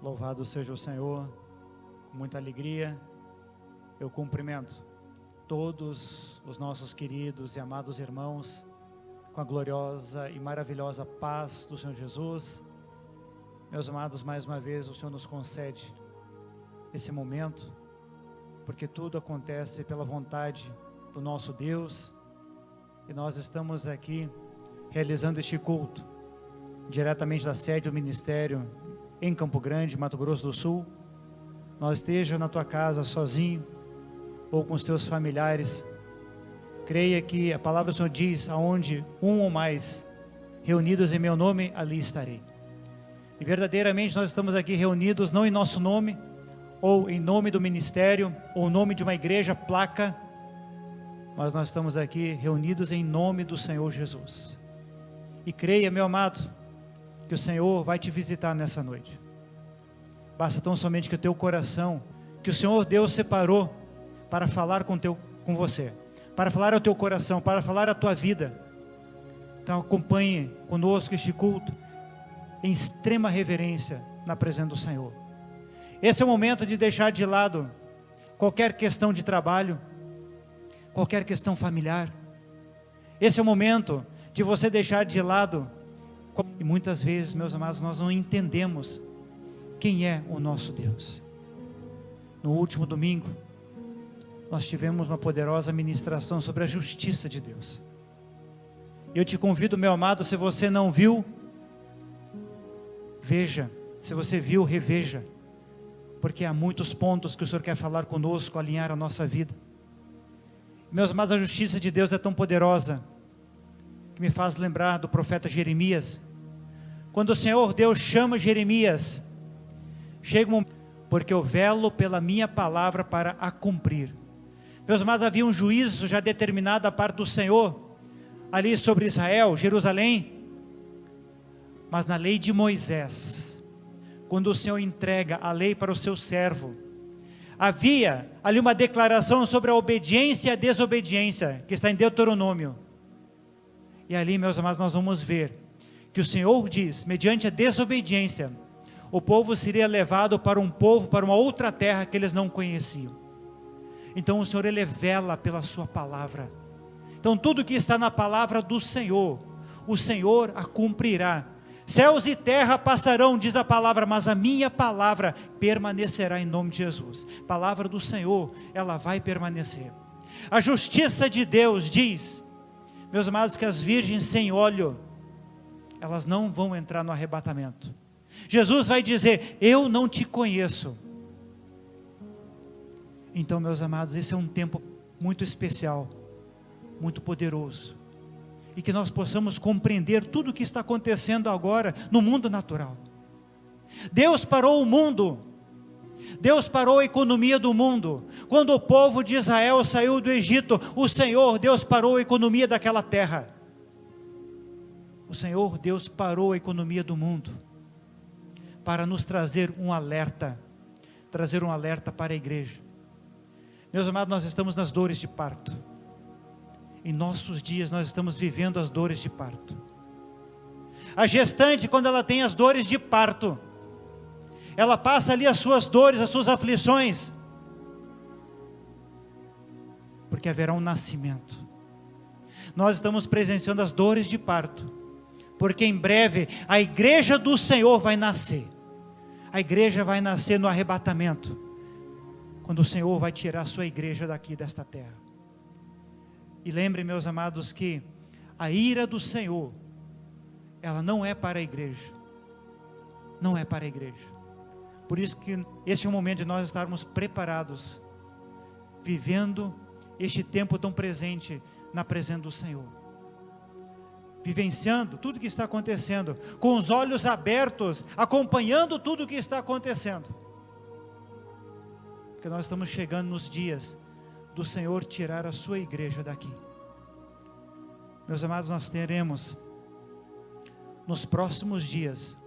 Louvado seja o Senhor. Com muita alegria eu cumprimento todos os nossos queridos e amados irmãos com a gloriosa e maravilhosa paz do Senhor Jesus. Meus amados, mais uma vez o Senhor nos concede esse momento, porque tudo acontece pela vontade do nosso Deus, e nós estamos aqui realizando este culto diretamente da sede do ministério em Campo Grande, Mato Grosso do Sul. Nós esteja na tua casa sozinho ou com os teus familiares, creia que a palavra do Senhor diz: aonde um ou mais reunidos em meu nome, ali estarei. E verdadeiramente nós estamos aqui reunidos não em nosso nome, ou em nome do ministério, ou em nome de uma igreja, placa, mas nós estamos aqui reunidos em nome do Senhor Jesus. E creia, meu amado, que o Senhor vai te visitar nessa noite. Basta tão somente que o teu coração, que o Senhor Deus separou para falar com você, para falar ao teu coração, para falar à tua vida. Então acompanhe conosco este culto em extrema reverência na presença do Senhor. Esse é o momento de deixar de lado qualquer questão de trabalho, qualquer questão familiar. Esse é o momento de você deixar de lado. E muitas vezes, meus amados, nós não entendemos quem é o nosso Deus. No último domingo, nós tivemos uma poderosa ministração sobre a justiça de Deus. Eu te convido, meu amado, se você não viu, veja. Se você viu, reveja, porque há muitos pontos que o Senhor quer falar conosco, alinhar a nossa vida. Meus amados, a justiça de Deus é tão poderosa, que me faz lembrar do profeta Jeremias. Quando o Senhor Deus chama Jeremias, chega um momento, porque eu velo pela minha palavra para a cumprir. Meus amados, havia um juízo já determinado da parte do Senhor, ali sobre Israel, Jerusalém, mas na lei de Moisés, quando o Senhor entrega a lei para o seu servo, havia ali uma declaração sobre a obediência e a desobediência, que está em Deuteronômio. E ali, meus amados, nós vamos ver que o Senhor diz, mediante a desobediência, o povo seria levado para uma outra terra que eles não conheciam. Então o Senhor, Ele vela pela sua palavra. Então tudo que está na palavra do Senhor, o Senhor a cumprirá. Céus e terra passarão, diz a palavra, mas a minha palavra permanecerá em nome de Jesus. Palavra do Senhor, ela vai permanecer. A justiça de Deus diz, meus amados, que as virgens sem óleo, elas não vão entrar no arrebatamento. Jesus vai dizer: eu não te conheço. Então, meus amados, esse é um tempo muito especial, muito poderoso, e que nós possamos compreender tudo o que está acontecendo agora no mundo natural. Deus parou o mundo, Deus parou a economia do mundo. Quando o povo de Israel saiu do Egito, o Senhor Deus parou a economia daquela terra. O Senhor Deus parou a economia do mundo, para nos trazer um alerta para a igreja. Meus amados, nós estamos nas dores de parto. Em nossos dias nós estamos vivendo as dores de parto. A gestante, quando ela tem as dores de parto, ela passa ali as suas dores, as suas aflições, porque haverá um nascimento. Nós estamos presenciando as dores de parto, porque em breve a igreja do Senhor vai nascer. A igreja vai nascer no arrebatamento, quando o Senhor vai tirar a sua igreja daqui desta terra. E lembre, meus amados, que a ira do Senhor, ela não é para a igreja, não é para a igreja. Por isso que este é o momento de nós estarmos preparados, vivendo este tempo tão presente na presença do Senhor, vivenciando tudo o que está acontecendo, com os olhos abertos, acompanhando tudo o que está acontecendo, porque nós estamos chegando nos dias do Senhor tirar a sua igreja daqui. Meus amados, nós teremos nos próximos dias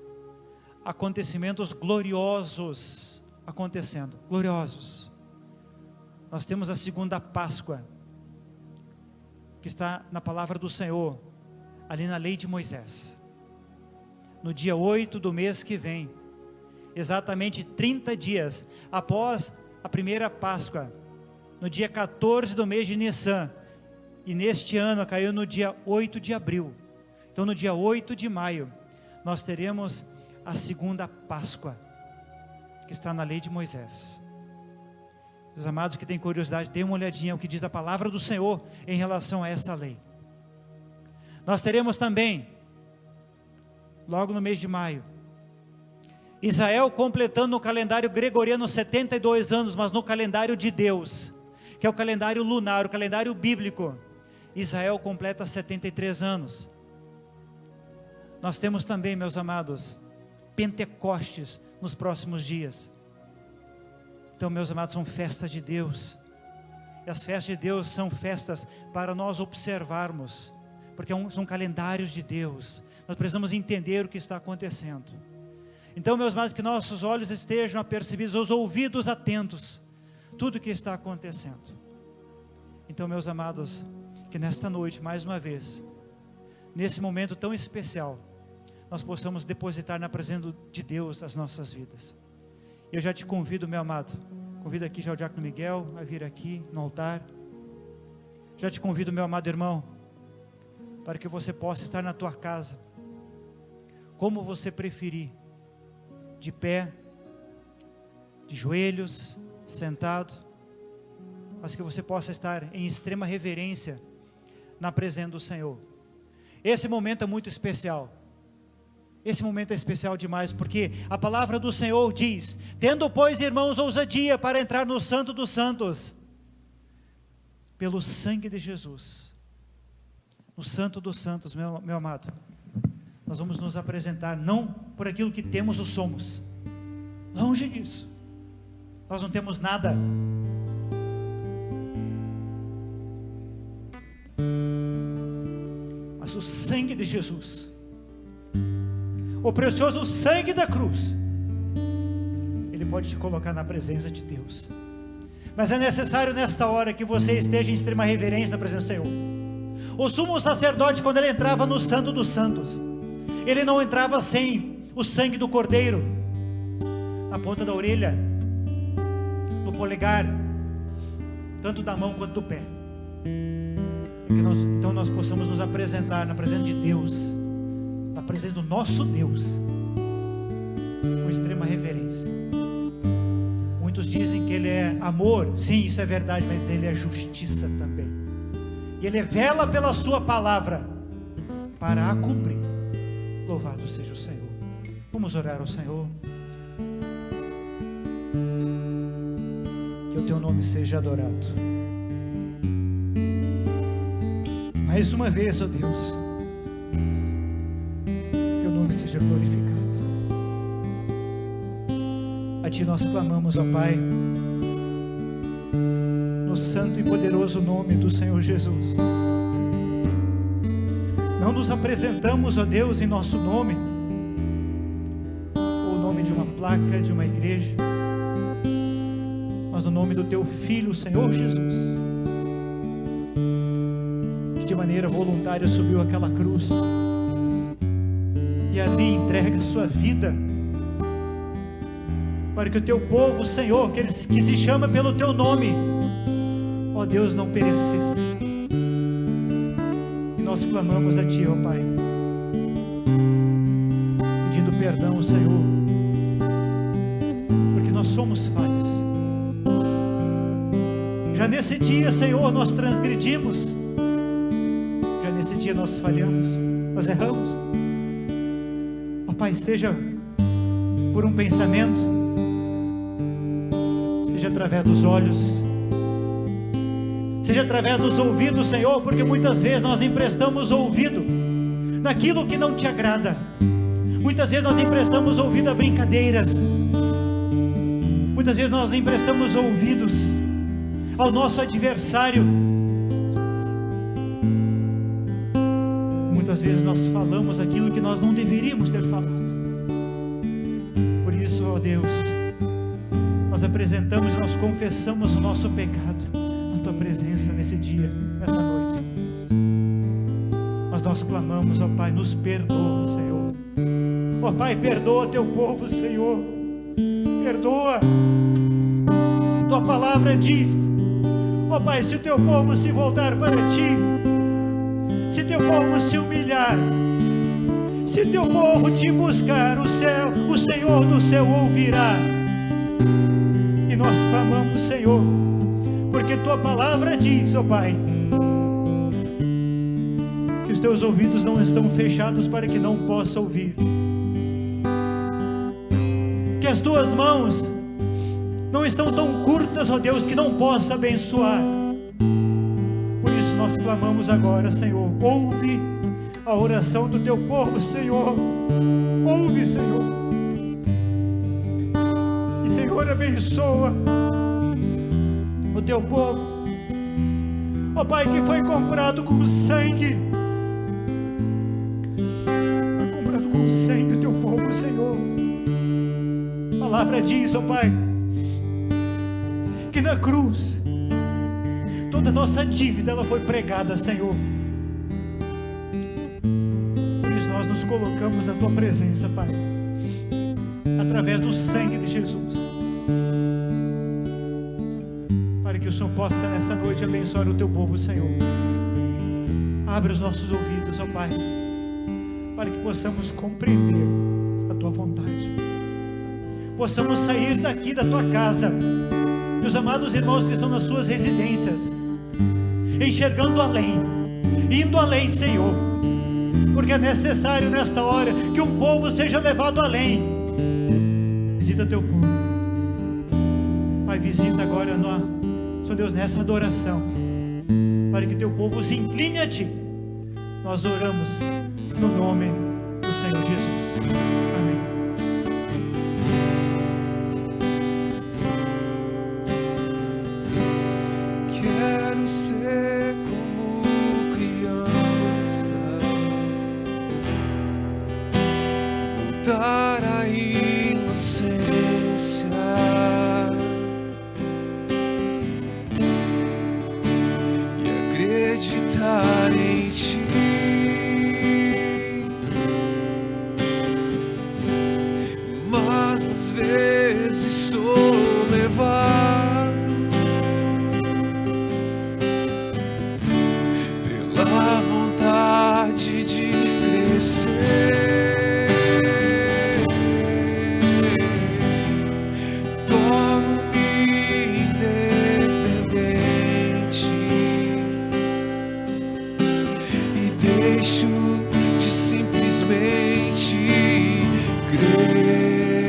acontecimentos gloriosos acontecendo, gloriosos. Nós temos a segunda Páscoa, que está na palavra do Senhor, ali na lei de Moisés, no dia 8 do mês que vem. exatamente 30 dias após a primeira Páscoa, no dia 14 do mês de Nissan, e neste ano caiu no dia 8 de abril, então no dia 8 de maio, nós teremos a segunda Páscoa, que está na lei de Moisés. Meus amados que têm curiosidade, dê uma olhadinha o que diz a palavra do Senhor em relação a essa lei. Nós teremos também, logo no mês de maio, Israel completando no calendário gregoriano 72 anos, mas no calendário de Deus, que é o calendário lunar, o calendário bíblico, Israel completa 73 anos. Nós temos também, meus amados, Pentecostes nos próximos dias. Então, meus amados, são festas de Deus, e as festas de Deus são festas para nós observarmos, porque são calendários de Deus, nós precisamos entender o que está acontecendo. Então, meus amados, que nossos olhos estejam apercebidos, os ouvidos atentos, tudo o que está acontecendo. Então, meus amados, que nesta noite, mais uma vez, nesse momento tão especial, nós possamos depositar na presença de Deus as nossas vidas. Eu já te convido, meu amado, convido aqui já o diácono Miguel a vir aqui no altar. Já te convido, meu amado irmão, para que você possa estar na tua casa, como você preferir, de pé, de joelhos, sentado, mas que você possa estar em extrema reverência na presença do Senhor. Esse momento é muito especial. Esse momento é especial demais, porque a palavra do Senhor diz: tendo, pois, irmãos, ousadia para entrar no Santo dos Santos, pelo sangue de Jesus, no Santo dos Santos, meu amado, nós vamos nos apresentar, não por aquilo que temos ou somos, longe disso, nós não temos nada, mas o sangue de Jesus, o precioso sangue da cruz, ele pode te colocar na presença de Deus. Mas é necessário nesta hora que você esteja em extrema reverência na presença do Senhor. O sumo sacerdote, quando ele entrava no Santo dos Santos, ele não entrava sem o sangue do cordeiro na ponta da orelha, no polegar, tanto da mão quanto do pé. Então nós possamos nos apresentar na presença de Deus, na presença do nosso Deus, com extrema reverência. Muitos dizem que Ele é amor, sim, isso é verdade, mas Ele é justiça também, e Ele vela pela sua palavra, para a cumprir. Louvado seja o Senhor. Vamos orar ao Senhor, que o Teu nome seja adorado, mais uma vez, ó Deus, seja glorificado. A Ti nós clamamos, ó Pai, no santo e poderoso nome do Senhor Jesus. Não nos apresentamos, ó Deus, em nosso nome, ou o nome de uma placa, de uma igreja, mas no nome do Teu Filho, o Senhor Jesus, que de maneira voluntária subiu aquela cruz, e ali entrega a sua vida, para que o Teu povo, Senhor, que se chama pelo Teu nome, ó Deus, não perecesse. E nós clamamos a Ti, ó Pai, pedindo perdão, Senhor, porque nós somos falhos. Já nesse dia, Senhor, nós transgredimos, já nesse dia nós falhamos, nós erramos. Pai, seja por um pensamento, seja através dos olhos, seja através dos ouvidos, Senhor, porque muitas vezes nós emprestamos ouvido naquilo que não Te agrada, muitas vezes nós emprestamos ouvido a brincadeiras, muitas vezes nós emprestamos ouvidos ao nosso adversário, muitas vezes nós falamos aquilo que nós não deveríamos ter falado. Por isso, ó Deus, nós apresentamos e nós confessamos o nosso pecado na Tua presença nesse dia, nessa noite. Mas nós clamamos, ó Pai, nos perdoa, Senhor. Ó Pai, perdoa Teu povo, Senhor. Perdoa. Tua palavra diz, ó Pai, se o teu povo se voltar para ti, se teu povo se humilhar, se teu povo te buscar, o Senhor do céu ouvirá. E nós clamamos, Senhor, porque tua palavra diz, ó Pai, que os teus ouvidos não estão fechados para que não possa ouvir, que as tuas mãos não estão tão curtas, ó Deus, que não possa abençoar. Por isso nós clamamos agora, Senhor, ouve a oração do teu povo, Senhor, ouve, Senhor, e Senhor, abençoa o teu povo, ó Pai, que foi comprado com sangue, foi comprado com sangue o teu povo, Senhor. A palavra diz, ó Pai, que na cruz toda a nossa dívida ela foi pregada, Senhor. Por isso nós nos colocamos na tua presença, Pai, através do sangue de Jesus, para que o Senhor possa nessa noite abençoar o teu povo, Senhor. Abre os nossos ouvidos, ó Pai, para que possamos compreender a tua vontade, possamos sair daqui da tua casa, e os amados irmãos que estão nas suas residências, enxergando além, indo além, Senhor, porque é necessário nesta hora que um povo seja levado além. Visita teu povo, Pai, visita agora, Senhor Deus, nessa adoração, para que teu povo se incline a ti. Nós oramos no nome do Senhor Jesus. Amém. Quero ser como criança, voltar à inocência e acreditar em ti. Mas às vezes sou levado pela vontade de crescer. Torno-me independente e deixo de simplesmente crer.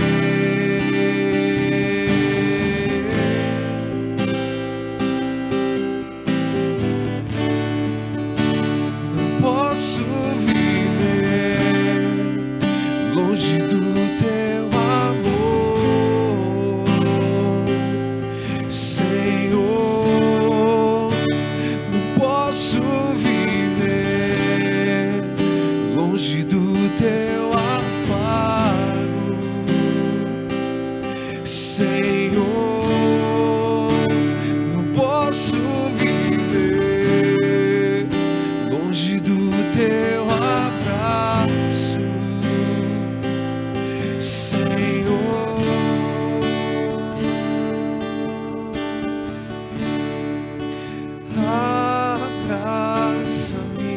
Não posso viver longe do teu amor, Senhor. Não posso viver longe do teu amparo, Senhor. Não posso viver longe do teu abraço, Senhor. Abraça-me,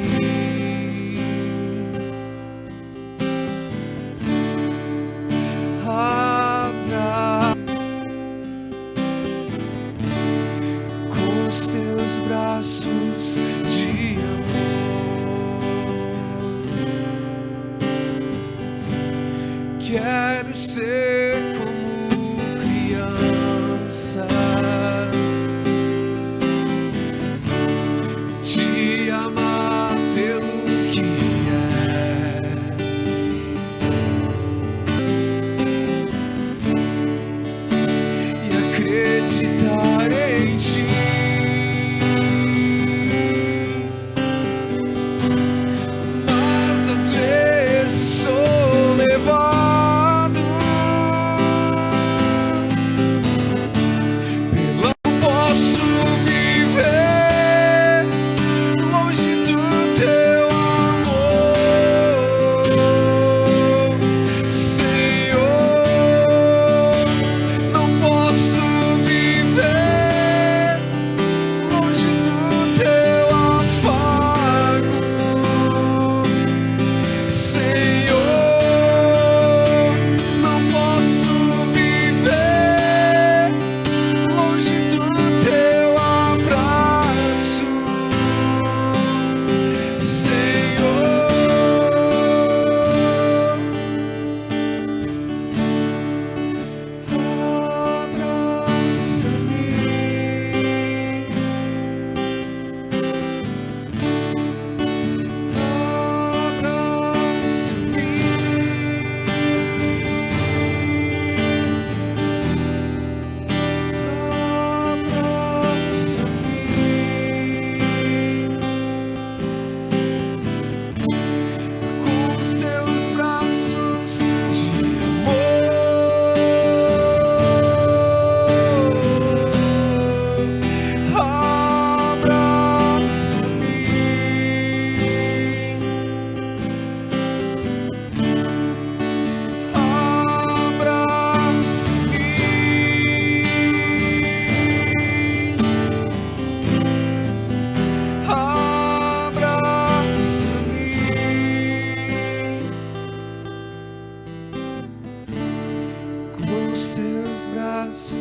teus braços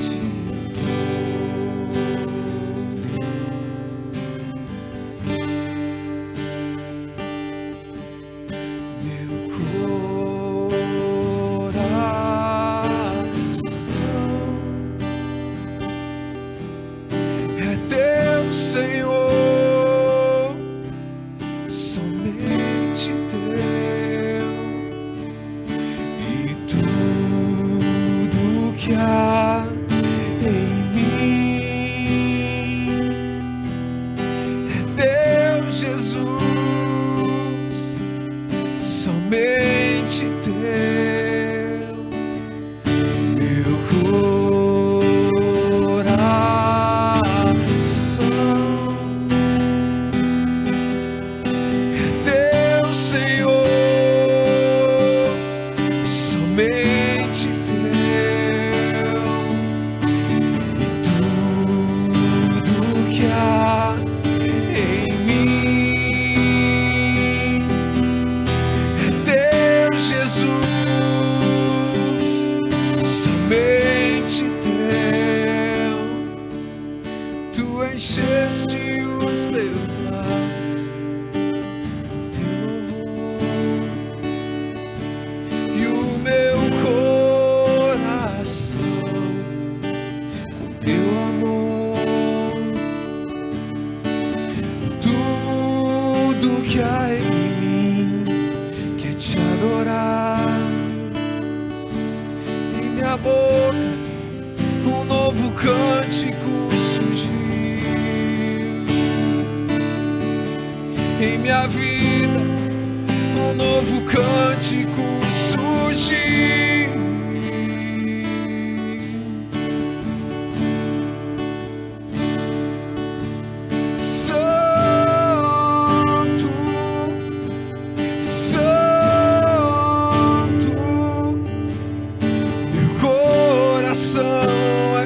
de Senhor, somente teu, e tudo que há em mim é teu, Jesus, somente teu, meu encheste os meus lábios, teu louvor, e o meu coração, teu amor, tudo que há em mim quer te adorar. Em minha boca um novo cântico em minha vida, um novo cântico surgiu. Santo, Santo, meu coração é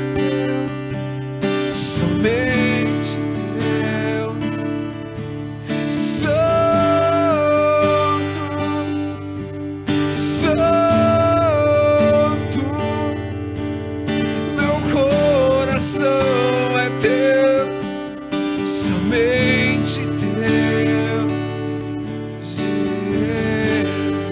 teu, somente teu.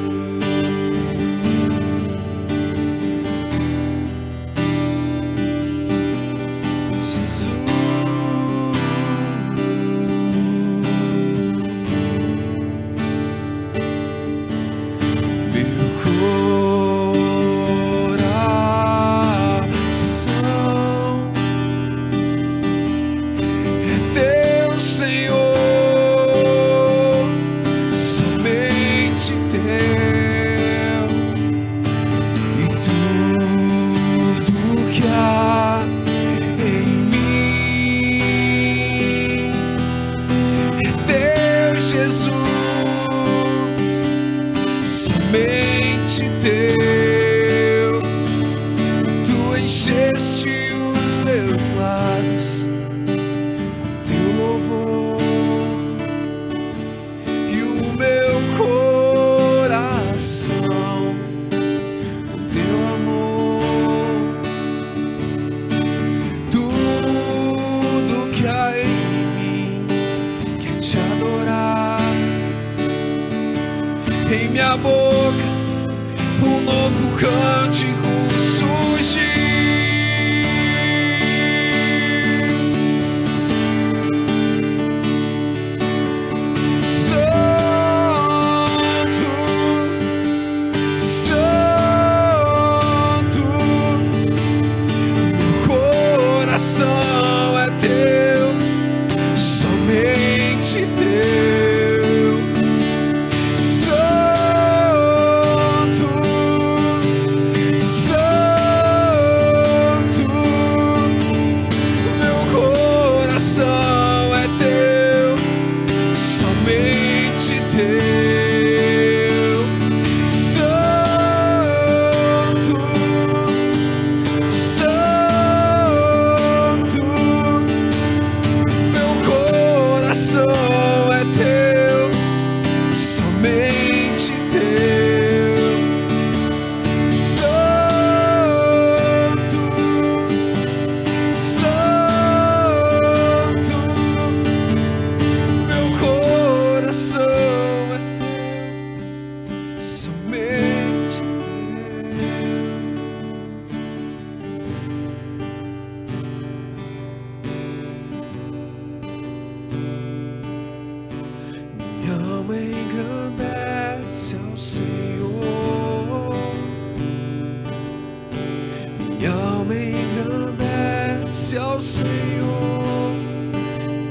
alma engrandece ao Senhor. Minha alma engrandece ao Senhor.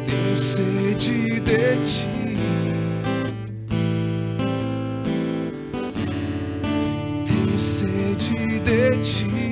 Tenho sede de ti. Tenho sede de ti.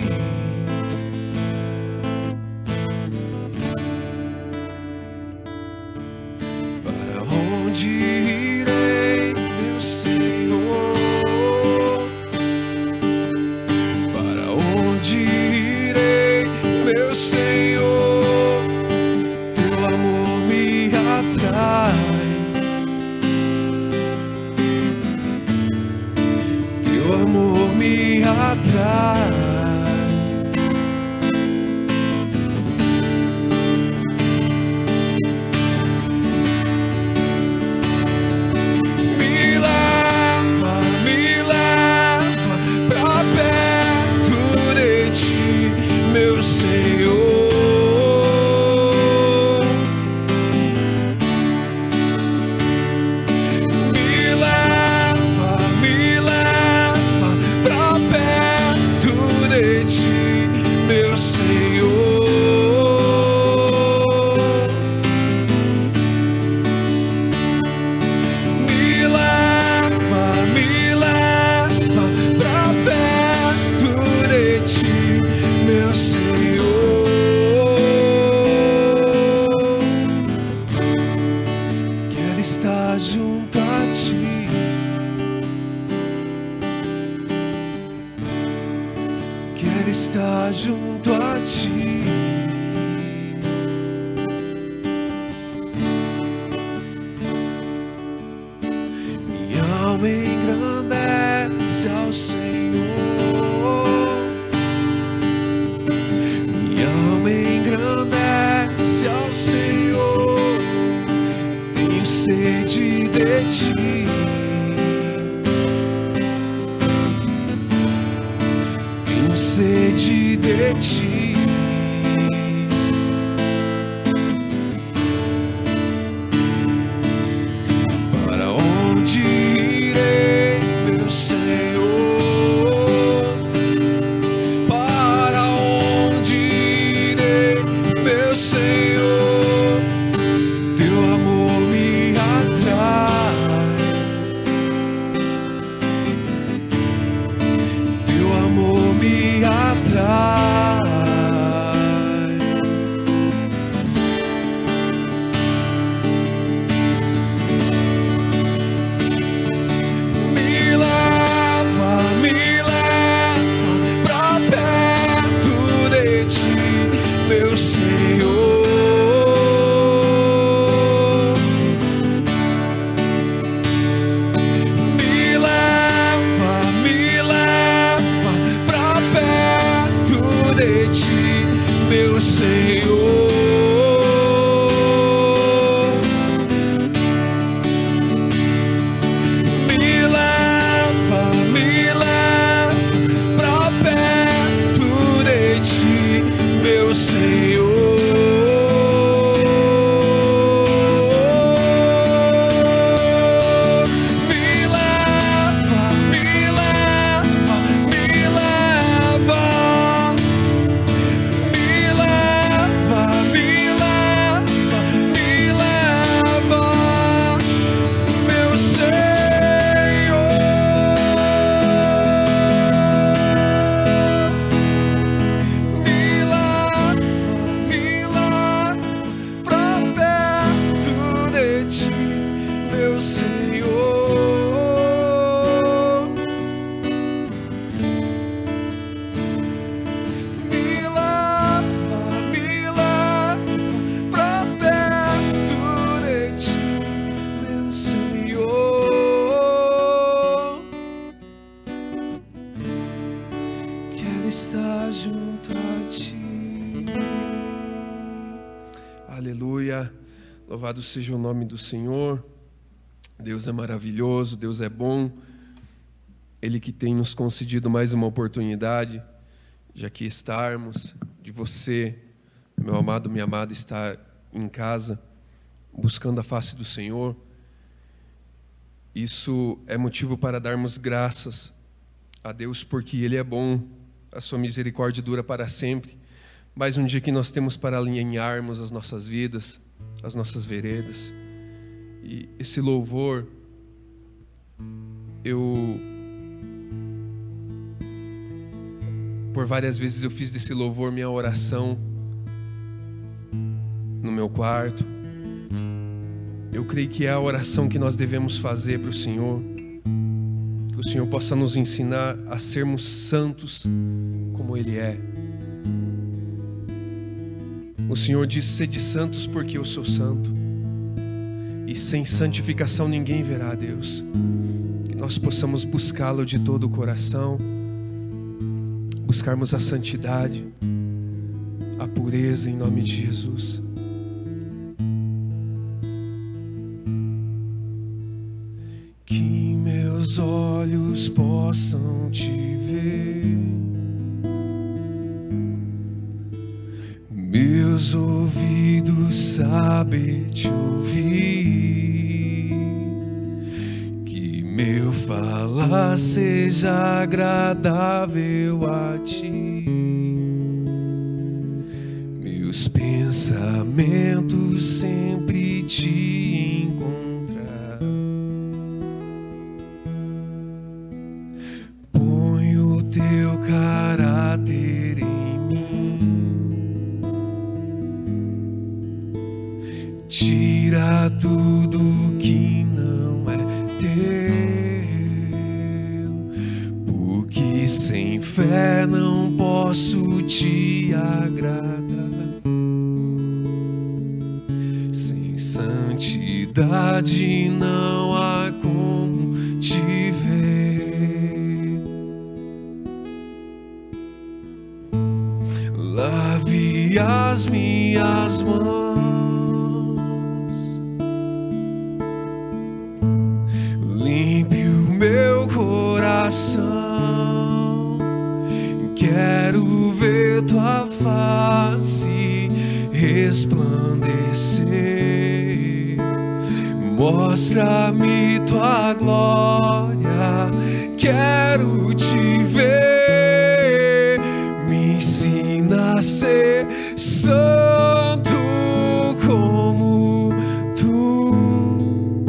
Louvado seja o nome do Senhor. Deus é maravilhoso, Deus é bom. Ele que tem nos concedido mais uma oportunidade de aqui estarmos, de você, meu amado, minha amada, estar em casa, buscando a face do Senhor. Isso é motivo para darmos graças a Deus, porque Ele é bom, a sua misericórdia dura para sempre. Mais um dia que nós temos para alinharmos as nossas vidas, as nossas veredas. E esse louvor, por várias vezes eu fiz desse louvor minha oração no meu quarto. Eu creio que é a oração que nós devemos fazer para o Senhor. Que o Senhor possa nos ensinar a sermos santos como Ele é. O Senhor diz: sede santos porque eu sou santo. E sem santificação ninguém verá a Deus. Que nós possamos buscá-lo de todo o coração. Buscarmos a santidade, a pureza em nome de Jesus. Que meus olhos possam te ver, meus ouvidos saber te ouvir, que meu falar seja agradável a ti, meus pensamentos sempre te encontrar. Põe o teu caráter em mim, tira tudo que não é teu, porque sem fé não posso te agradar. Sem santidade não há como te ver. Lave as minhas mãos, limpe o meu coração. Quero ver tua face resplandecer. Mostra-me tua glória, quero te ver. Me ensina a ser santo como tu.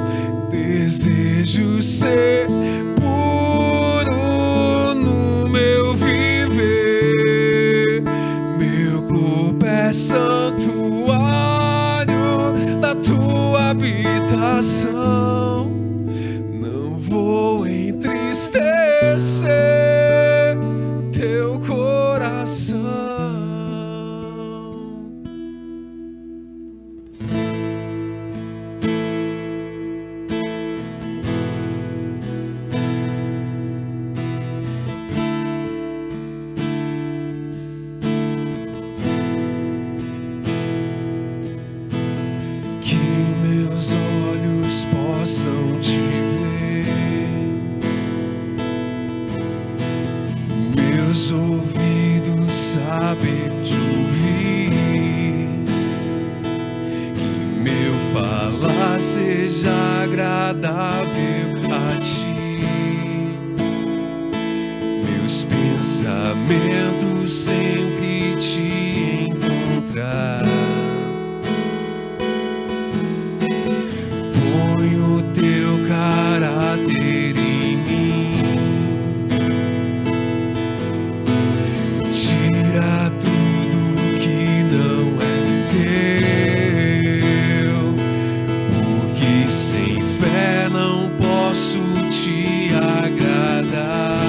Desejo ser puro no meu viver. Meu corpo é santuário da tua habitação. Não vou entristecer teu coração. Que meus olhos possam te ver, meus ouvidos saber te ouvir, que meu falar seja agradável a ti, meus pensamentos sempre te encontrar. Põe o teu caráter em mim, tira tudo que não é teu, porque sem fé não posso te agradar.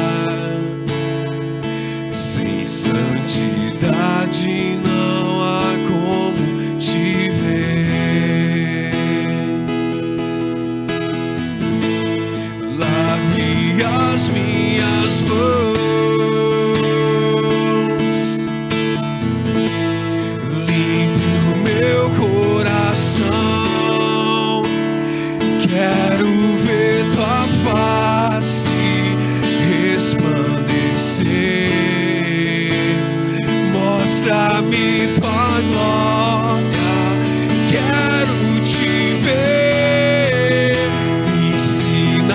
Sem santidade não há como te ver. Lave as minhas mãos, limpe o meu coração. Quero ver tua face resplandecer. Mostra-me tua glória, quero te ver. Me ensina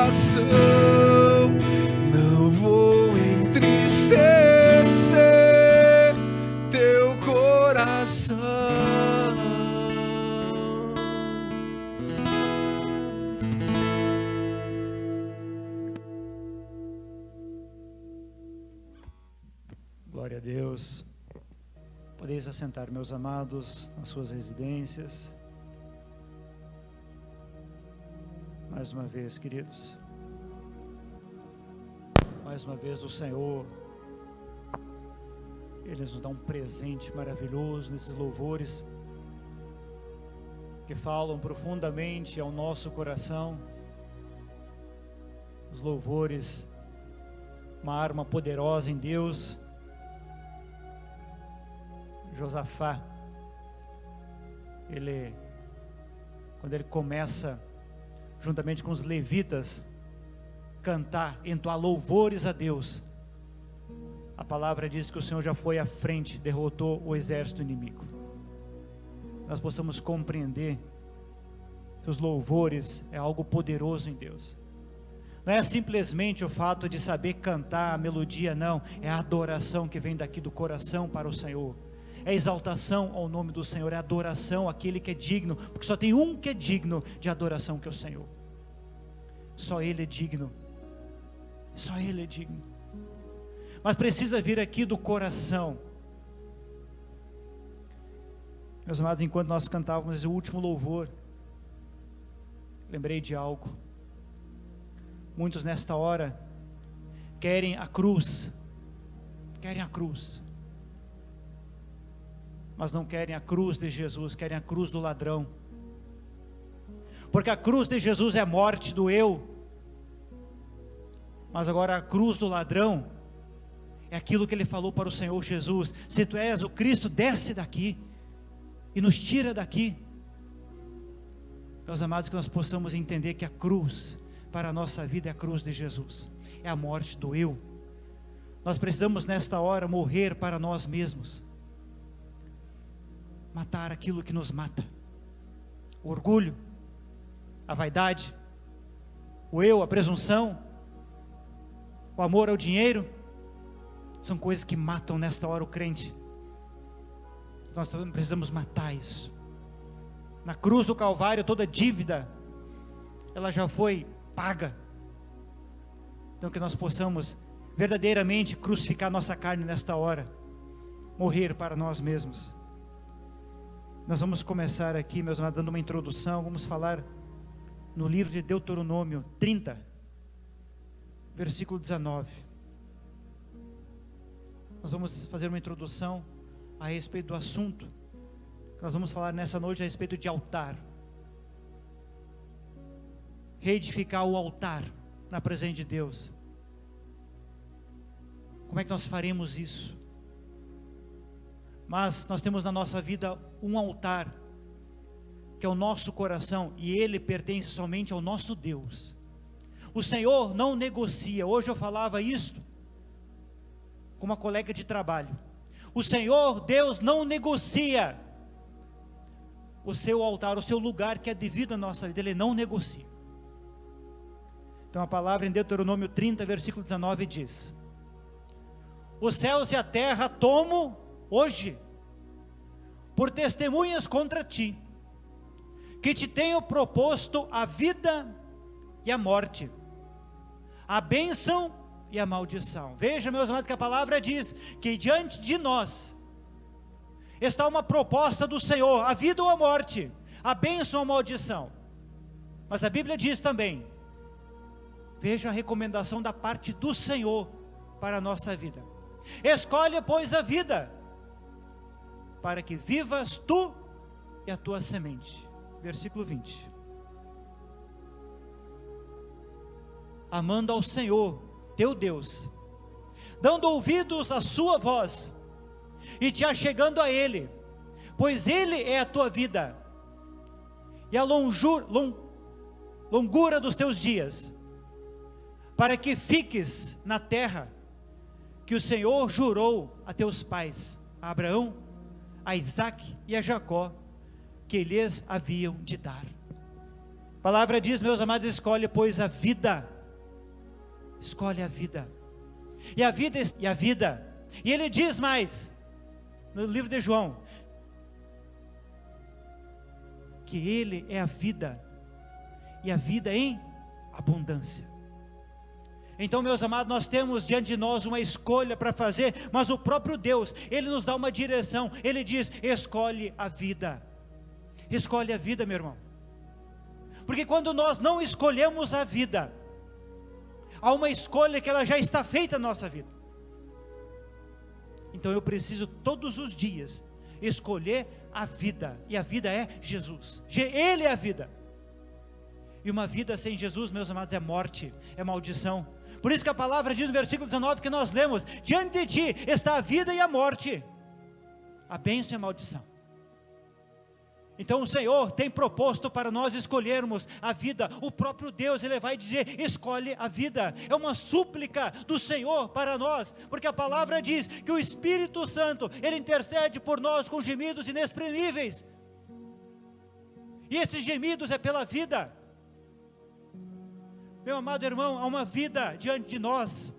coração, não vou entristecer teu coração. Glória a Deus. Podeis assentar, meus amados, nas suas residências. Mais uma vez, queridos. Mais uma vez o Senhor, Ele nos dá um presente maravilhoso nesses louvores que falam profundamente ao nosso coração. Os louvores, uma arma poderosa em Deus. Josafá, quando ele começa, juntamente com os levitas, cantar, entoar louvores a Deus, a palavra diz que o Senhor já foi à frente, derrotou o exército inimigo. Nós possamos compreender que os louvores é algo poderoso em Deus. Não é simplesmente o fato de saber cantar a melodia, não, é a adoração que vem daqui do coração para o Senhor. É exaltação ao nome do Senhor, é adoração àquele que é digno, porque só tem um que é digno de adoração, que é o Senhor. Só Ele é digno, só Ele é digno. Mas precisa vir aqui do coração. Meus amados, enquanto nós cantávamos o último louvor, lembrei de algo. Muitos nesta hora querem a cruz, mas não querem a cruz de Jesus, querem a cruz do ladrão, porque a cruz de Jesus é a morte do eu, mas agora a cruz do ladrão é aquilo que ele falou para o Senhor Jesus: se tu és o Cristo, desce daqui e nos tira daqui. Meus amados, que nós possamos entender que a cruz para a nossa vida é a cruz de Jesus, é a morte do eu. Nós precisamos nesta hora morrer para nós mesmos, matar aquilo que nos mata, o orgulho, a vaidade, o eu, a presunção, o amor ao dinheiro, são coisas que matam nesta hora o crente. Nós precisamos matar isso. Na cruz do Calvário toda dívida, ela já foi paga. Então que nós possamos verdadeiramente crucificar nossa carne nesta hora, morrer para nós mesmos. Nós vamos começar aqui, meus amados, dando uma introdução. Vamos falar no livro de Deuteronômio 30, versículo 19. Nós vamos fazer uma introdução a respeito do assunto. Nós vamos falar nessa noite a respeito de altar. Reedificar o altar na presença de Deus. Como é que nós faremos isso? Mas nós temos na nossa vida um altar, que é o nosso coração, e ele pertence somente ao nosso Deus. O Senhor não negocia. Hoje eu falava isto com uma colega de trabalho. O Senhor, Deus, não negocia o seu altar, o seu lugar que é devido à nossa vida. Ele não negocia. Então a palavra em Deuteronômio 30, versículo 19 diz: os céus e a terra tomo hoje por testemunhas contra ti, que te tenho proposto a vida e a morte, a bênção e a maldição. Veja, meus amados, que a palavra diz que diante de nós está uma proposta do Senhor: a vida ou a morte, a bênção ou a maldição. Mas a Bíblia diz também, veja a recomendação da parte do Senhor para a nossa vida: escolhe, pois, a vida, para que vivas tu e a tua semente. Versículo 20. Amando ao Senhor teu Deus, dando ouvidos à sua voz, e te achegando a Ele, pois Ele é a tua vida, e a longura dos teus dias, para que fiques na terra que o Senhor jurou a teus pais, a Abraão, a Isaque e a Jacó, que lhes haviam de dar. A palavra diz, meus amados: escolhe, pois, a vida. escolhe a vida. E ele diz mais, no livro de João, que ele é a vida, e a vida em abundância. Então, meus amados, nós temos diante de nós uma escolha para fazer, mas o próprio Deus, Ele nos dá uma direção. Ele diz, escolhe a vida. Escolhe a vida, meu irmão. Porque quando nós não escolhemos a vida, há uma escolha que ela já está feita na nossa vida. Então eu preciso todos os dias escolher a vida, e a vida é Jesus. Ele é a vida. E uma vida sem Jesus, meus amados, é morte, é maldição. Por isso que a palavra diz no versículo 19 que nós lemos, diante de ti está a vida e a morte, a bênção e a maldição. Então o Senhor tem proposto para nós escolhermos a vida. O próprio Deus, Ele vai dizer, escolhe a vida. É uma súplica do Senhor para nós, porque a palavra diz que o Espírito Santo, Ele intercede por nós com gemidos inexprimíveis, e esses gemidos é pela vida. Meu amado irmão, há uma vida diante de nós.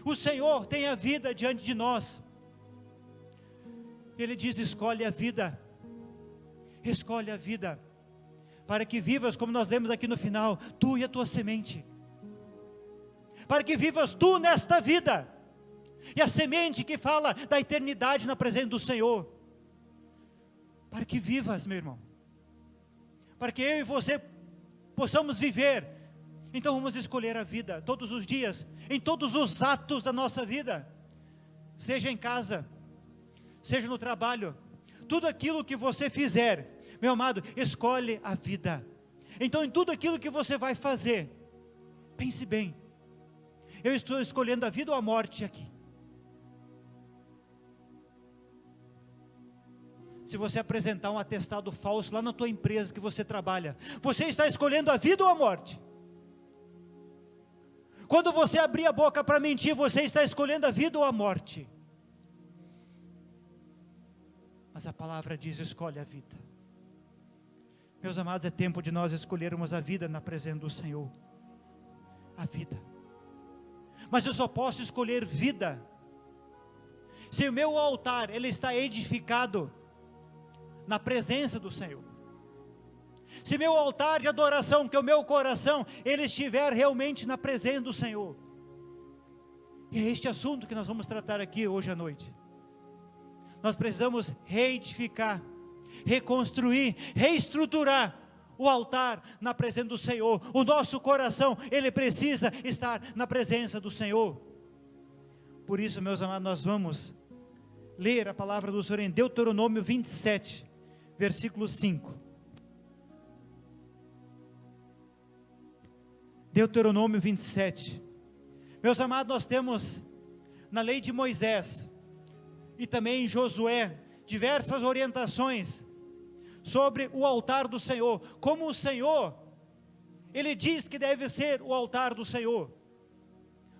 O Senhor tem a vida diante de nós. Ele diz, escolhe a vida. Escolhe a vida, para que vivas, como nós lemos aqui no final, tu e a tua semente, para que vivas tu nesta vida, e a semente que fala da eternidade na presença do Senhor, para que vivas, meu irmão, para que eu e você possamos viver. Então vamos escolher a vida, todos os dias, em todos os atos da nossa vida, seja em casa, seja no trabalho, tudo aquilo que você fizer, meu amado, escolhe a vida. Então em tudo aquilo que você vai fazer, pense bem, eu estou escolhendo a vida ou a morte aqui? Se você apresentar um atestado falso lá na tua empresa que você trabalha, você está escolhendo a vida ou a morte? Quando você abrir a boca para mentir, você está escolhendo a vida ou a morte? Mas a palavra diz, escolhe a vida. Meus amados, é tempo de nós escolhermos a vida na presença do Senhor. A vida. Mas eu só posso escolher vida se o meu altar, ele está edificado na presença do Senhor. Se meu altar de adoração, que é o meu coração, ele estiver realmente na presença do Senhor. E é este assunto que nós vamos tratar aqui hoje à noite. Nós precisamos reedificar, reconstruir, reestruturar o altar na presença do Senhor. O nosso coração, ele precisa estar na presença do Senhor. Por isso, meus amados, nós vamos ler a palavra do Senhor em Deuteronômio 27, versículo 5. Deuteronômio 27. Meus amados, nós temos na lei de Moisés e também em Josué diversas orientações sobre o altar do Senhor, como o Senhor, ele diz que deve ser o altar do Senhor,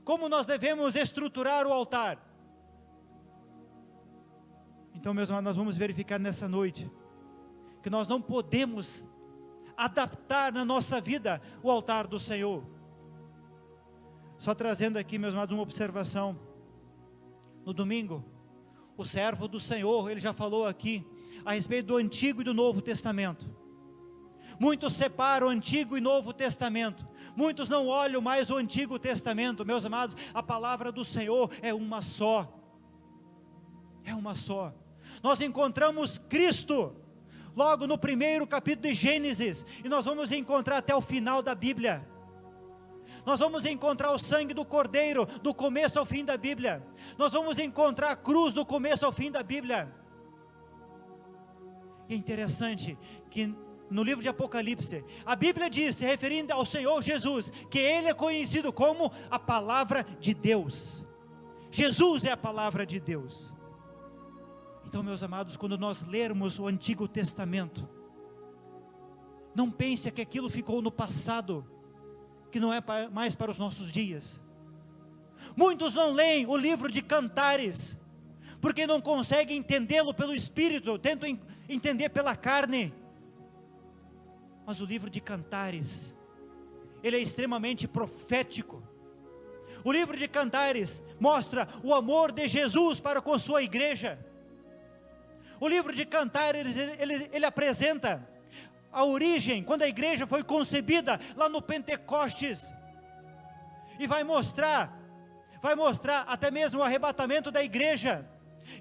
como nós devemos estruturar o altar. Então, meus amados, nós vamos verificar nessa noite, que nós não podemos adaptar na nossa vida o altar do Senhor. Só trazendo aqui, meus amados, uma observação. No domingo, o servo do Senhor, ele já falou aqui a respeito do Antigo e do Novo Testamento. Muitos separam o Antigo e Novo Testamento, muitos não olham mais o Antigo Testamento. Meus amados, a palavra do Senhor é uma só, é uma só. Nós encontramos Cristo logo no primeiro capítulo de Gênesis, e nós vamos encontrar até o final da Bíblia. Nós vamos encontrar o sangue do Cordeiro do começo ao fim da Bíblia. Nós vamos encontrar a cruz do começo ao fim da Bíblia. E é interessante que no livro de Apocalipse, a Bíblia diz, se referindo ao Senhor Jesus, que Ele é conhecido como a palavra de Deus. Jesus é a palavra de Deus. Então, meus amados, quando nós lermos o Antigo Testamento, não pense que aquilo ficou no passado, que não é mais para os nossos dias. Muitos não leem o livro de Cantares, porque não conseguem entendê-lo pelo Espírito, tentam entender pela carne. Mas o livro de Cantares, ele é extremamente profético. O livro de Cantares mostra o amor de Jesus para com sua igreja. O livro de Cantares, ele apresenta a origem, quando a igreja foi concebida lá no Pentecostes, e vai mostrar até mesmo o arrebatamento da igreja,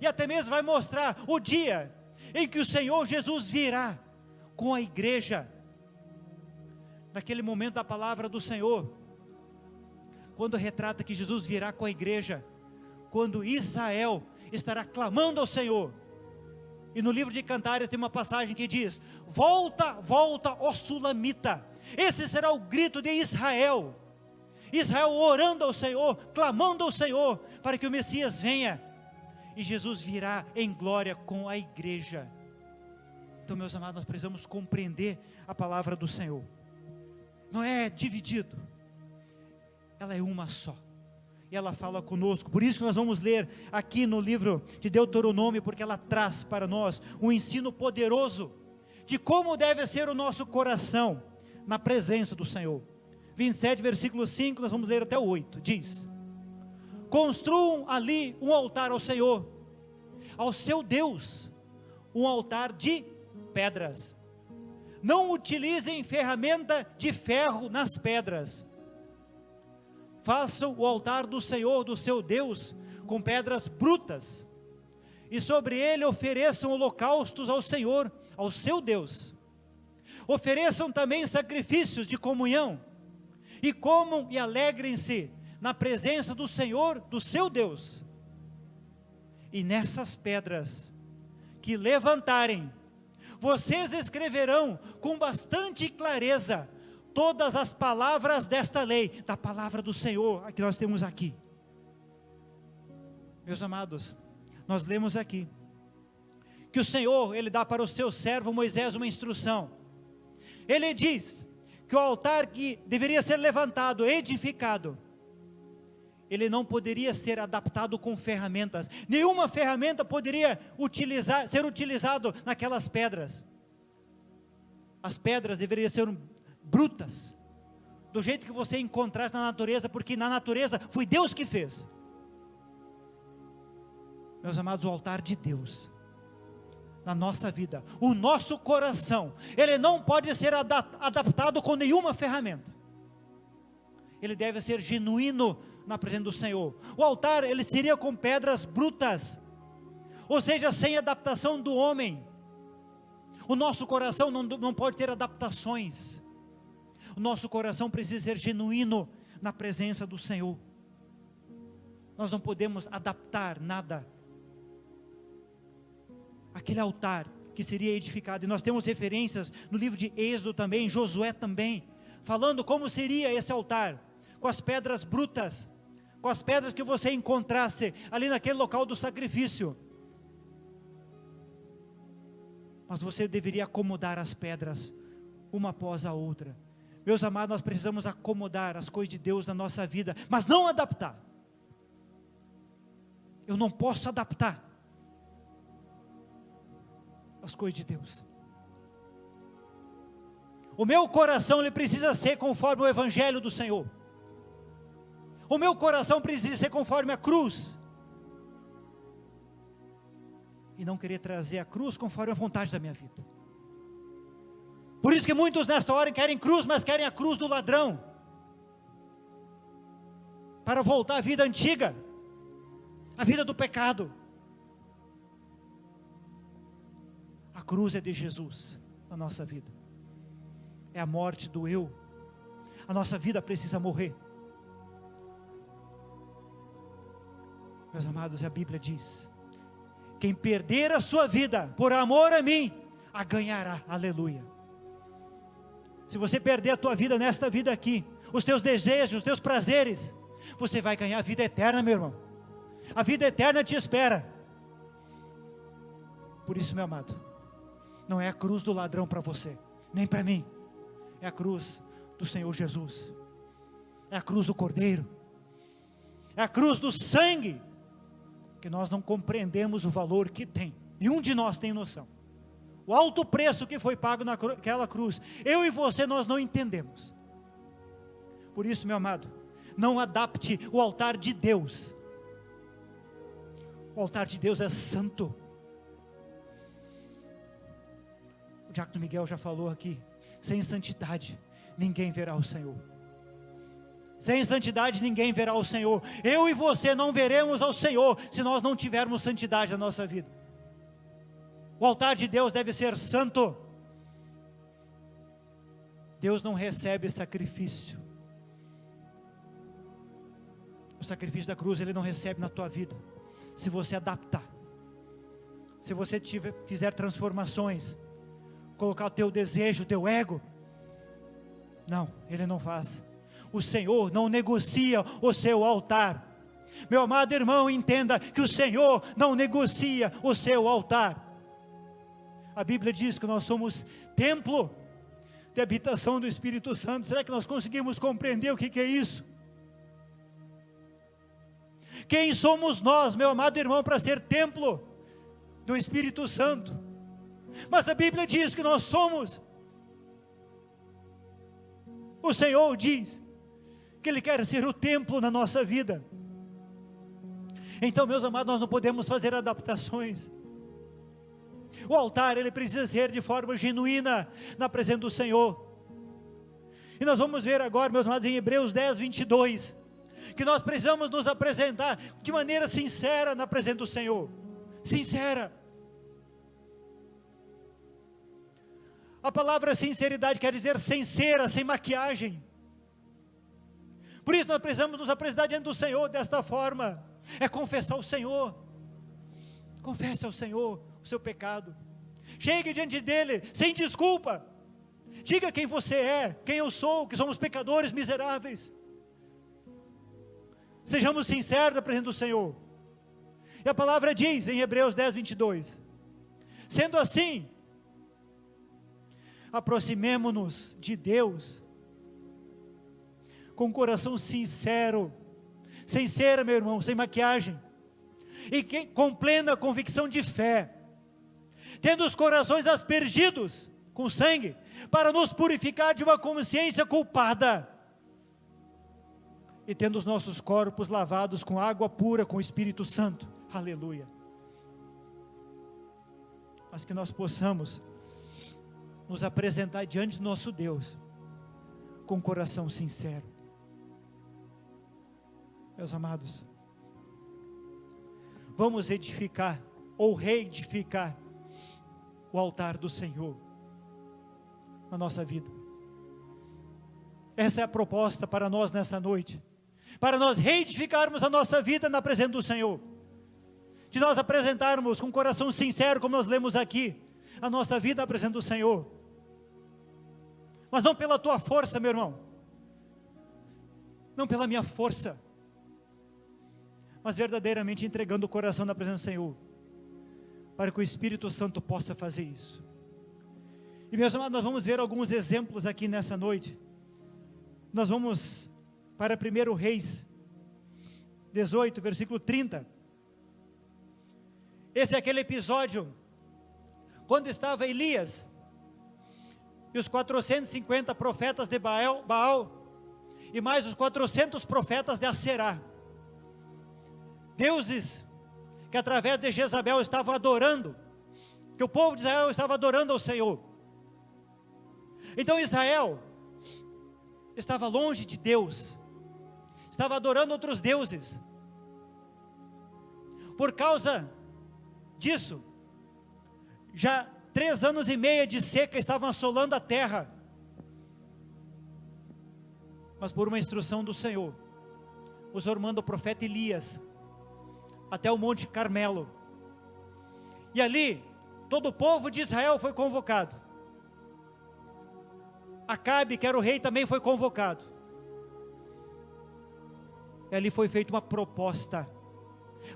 e até mesmo vai mostrar o dia em que o Senhor Jesus virá com a igreja. Naquele momento da palavra do Senhor, quando retrata que Jesus virá com a igreja, quando Israel estará clamando ao Senhor. E no livro de Cantares tem uma passagem que diz: volta, volta, ó Sulamita. Esse será o grito de Israel. Israel orando ao Senhor, clamando ao Senhor, para que o Messias venha. E Jesus virá em glória com a igreja. Então, meus amados, nós precisamos compreender a palavra do Senhor. Não é dividido, ela é uma só, e ela fala conosco. Por isso que nós vamos ler aqui no livro de Deuteronômio, porque ela traz para nós um ensino poderoso, de como deve ser o nosso coração, na presença do Senhor. 27, versículo 5, nós vamos ler até o 8, diz: construam ali um altar ao Senhor, ao seu Deus, um altar de pedras. Não utilizem ferramenta de ferro nas pedras. Façam o altar do Senhor, do seu Deus, com pedras brutas, e sobre ele ofereçam holocaustos ao Senhor, ao seu Deus. Ofereçam também sacrifícios de comunhão, e comam e alegrem-se na presença do Senhor, do seu Deus. E nessas pedras que levantarem, vocês escreverão com bastante clareza todas as palavras desta lei, da palavra do Senhor, que nós temos aqui. Meus amados, nós lemos aqui, que o Senhor, Ele dá para o seu servo Moisés uma instrução. Ele diz, que o altar que deveria ser levantado, edificado, ele não poderia ser adaptado com ferramentas, nenhuma ferramenta poderia ser utilizado naquelas pedras. As pedras deveriam ser brutas, do jeito que você encontrasse na natureza, porque na natureza foi Deus que fez. Meus amados, o altar de Deus, na nossa vida, o nosso coração, ele não pode ser adaptado com nenhuma ferramenta, ele deve ser genuíno na presença do Senhor. O altar, ele seria com pedras brutas, ou seja, sem adaptação do homem. O nosso coração não pode ter adaptações, o nosso coração precisa ser genuíno na presença do Senhor. Nós não podemos adaptar nada. Aquele altar que seria edificado, e nós temos referências no livro de Êxodo também, Josué também, falando como seria esse altar, com as pedras brutas, com as pedras que você encontrasse ali naquele local do sacrifício. Mas você deveria acomodar as pedras, uma após a outra. Meus amados, nós precisamos acomodar as coisas de Deus na nossa vida, mas não adaptar. Eu não posso adaptar as coisas de Deus. O meu coração, ele precisa ser conforme o Evangelho do Senhor. O meu coração precisa ser conforme a cruz, e não querer trazer a cruz conforme a vontade da minha vida. Por isso que muitos nesta hora querem cruz, mas querem a cruz do ladrão, para voltar à vida antiga, a vida do pecado. A cruz é de Jesus na nossa vida, é a morte do eu. A nossa vida precisa morrer. Meus amados, a Bíblia diz, quem perder a sua vida por amor a mim, a ganhará. Aleluia. Se você perder a tua vida nesta vida aqui, os teus desejos, os teus prazeres, você vai ganhar a vida eterna, meu irmão. A vida eterna te espera. Por isso, meu amado, não é a cruz do ladrão para você, nem para mim, é a cruz do Senhor Jesus, é a cruz do Cordeiro, é a cruz do sangue, que nós não compreendemos o valor que tem, nenhum de nós tem noção, o alto preço que foi pago naquela cruz, eu e você nós não entendemos. Por isso, meu amado, Não adapte o altar de Deus. O altar de Deus é santo. O diácono Miguel já falou aqui, sem santidade ninguém verá o Senhor. Sem santidade ninguém verá o Senhor. Eu e você não veremos ao Senhor se nós não tivermos santidade na nossa vida. O altar de Deus deve ser santo. Deus não recebe sacrifício. O sacrifício da cruz Ele não recebe na tua vida. Se você adaptar, se você fizer transformações, colocar o teu desejo, o teu ego, não, Ele não faz. O Senhor não negocia o seu altar. Meu amado irmão, entenda que o Senhor não negocia o seu altar. A Bíblia diz que nós somos templo de habitação do Espírito Santo. Será que nós conseguimos compreender o que é isso? Quem somos nós, meu amado irmão, para ser templo do Espírito Santo? Mas a Bíblia diz que nós somos. O Senhor diz que Ele quer ser o templo na nossa vida. Então, meus amados, nós não podemos fazer adaptações. O altar, ele precisa ser de forma genuína na presença do Senhor. E nós vamos ver agora, meus amados, em Hebreus 10, 22, que nós precisamos nos apresentar de maneira sincera na presença do Senhor. Sincera. A palavra sinceridade quer dizer sem cera, sem maquiagem. Por isso nós precisamos nos apresentar diante do Senhor desta forma. É confessar ao Senhor. Confesse ao Senhor o seu pecado. Chegue diante dele sem desculpa. Diga quem você é, quem eu sou, que somos pecadores miseráveis. Sejamos sinceros na presença do Senhor. E a palavra diz em Hebreus 10, 22. Sendo assim, aproximemo-nos de Deus com um coração sincero, sem cera, meu irmão, sem maquiagem, e com plena convicção de fé, tendo os corações aspergidos com sangue, para nos purificar de uma consciência culpada, e tendo os nossos corpos lavados com água pura, com o Espírito Santo. Aleluia. Mas que nós possamos nos apresentar diante do nosso Deus com um coração sincero. Meus amados, vamos edificar ou reedificar o altar do Senhor na nossa vida. Essa é a proposta para nós nessa noite, para nós reedificarmos a nossa vida na presença do Senhor, de nós apresentarmos com um coração sincero, como nós lemos aqui, a nossa vida na presença do Senhor, mas não pela tua força, meu irmão, não pela minha força, mas verdadeiramente entregando o coração na presença do Senhor, para que o Espírito Santo possa fazer isso. E meus amados, nós vamos ver alguns exemplos aqui nessa noite. Nós vamos para 1 Reis 18, versículo 30. Esse é aquele episódio quando estava Elias e os 450 profetas de Baal e mais os 400 profetas de Aserá, deuses que através de Jezabel estavam adorando, que o povo de Israel estava adorando ao Senhor. Então Israel estava longe de Deus, estava adorando outros deuses. Por causa disso, já 3 anos e meio de seca estavam assolando a terra. Mas por uma instrução do Senhor, o Senhor manda o profeta Elias até o Monte Carmelo, e ali todo o povo de Israel foi convocado. Acabe, que era o rei, também foi convocado. E ali foi feita uma proposta,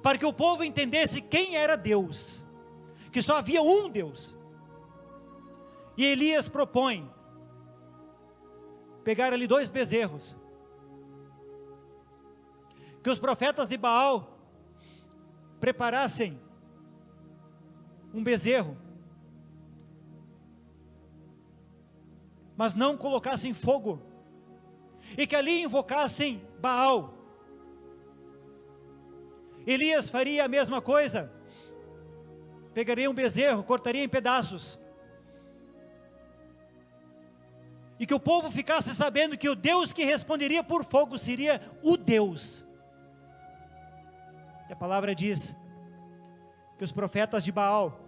para que o povo entendesse quem era Deus, que só havia um Deus. E Elias propõe pegar ali 2 bezerros, que os profetas de Baal preparassem um bezerro, mas não colocassem fogo, e que ali invocassem Baal. Elias faria a mesma coisa, pegaria um bezerro, cortaria em pedaços, e que o povo ficasse sabendo que o Deus que responderia por fogo seria o Deus. E a palavra diz que os profetas de Baal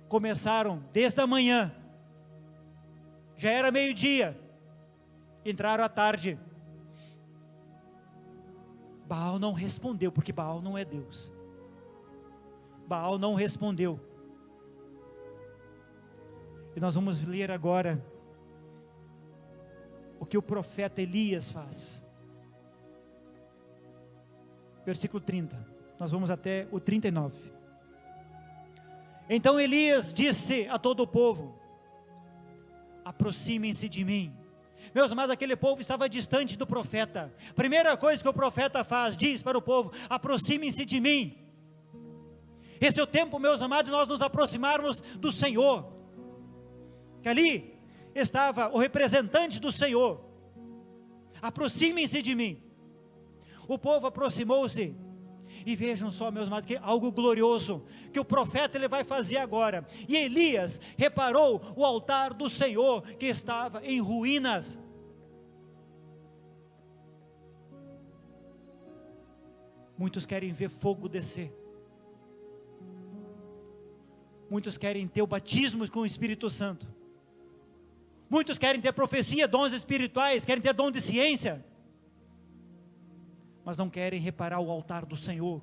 começaram desde a manhã, já era meio-dia, entraram à tarde. Baal não respondeu, porque Baal não é Deus. Baal não respondeu. E nós vamos ler agora o que o profeta Elias faz. Versículo 30. Nós vamos até o 39. Então Elias disse a todo o povo: aproximem-se de mim. Meus amados, aquele povo estava distante do profeta. Primeira coisa que o profeta faz, diz para o povo: aproximem-se de mim. Esse é o tempo, meus amados, de nós nos aproximarmos do Senhor. Que ali estava o representante do Senhor. Aproximem-se de mim. O povo aproximou-se. E vejam só, meus amados, que algo glorioso que o profeta ele vai fazer agora. E Elias reparou o altar do Senhor que estava em ruínas. Muitos querem ver fogo descer. Muitos querem ter o batismo com o Espírito Santo. Muitos querem ter profecia, dons espirituais, querem ter dom de ciência, mas não querem reparar o altar do Senhor.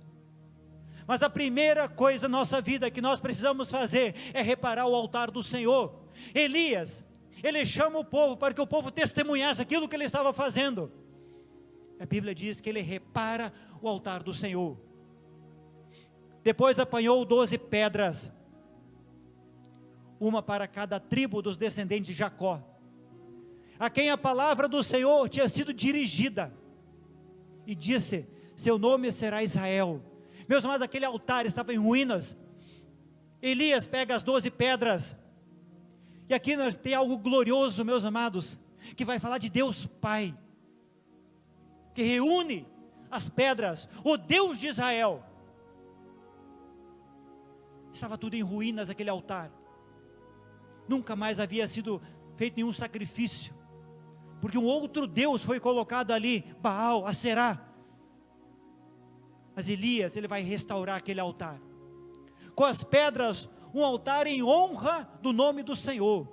Mas a primeira coisa na nossa vida que nós precisamos fazer é reparar o altar do Senhor. Elias, ele chama o povo para que o povo testemunhasse aquilo que ele estava fazendo. A Bíblia diz que ele repara o altar do Senhor. Depois apanhou 12 pedras, uma para cada tribo dos descendentes de Jacó, a quem a palavra do Senhor tinha sido dirigida, e disse: seu nome será Israel. Meus amados, aquele altar estava em ruínas. Elias pega as 12 pedras, e aqui nós tem algo glorioso, meus amados, que vai falar de Deus Pai, que reúne as pedras, o Deus de Israel. Estava tudo em ruínas aquele altar. Nunca mais havia sido feito nenhum sacrifício, porque um outro Deus foi colocado ali, Baal, Aserá. Mas Elias, ele vai restaurar aquele altar, com as pedras, um altar em honra do nome do Senhor.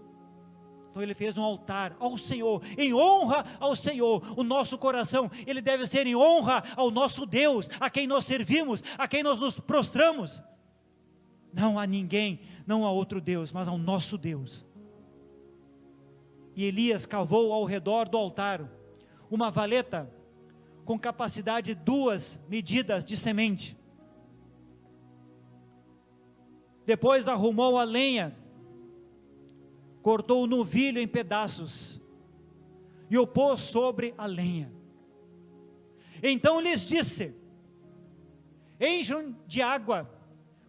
Então ele fez um altar ao Senhor, em honra ao Senhor. O nosso coração, ele deve ser em honra ao nosso Deus, a quem nós servimos, a quem nós nos prostramos. Não a ninguém, não a outro Deus, mas ao nosso Deus. E Elias cavou ao redor do altar uma valeta com capacidade de 2 medidas de semente. Depois arrumou a lenha, cortou o novilho em pedaços e o pôs sobre a lenha. Então lhes disse: encham de água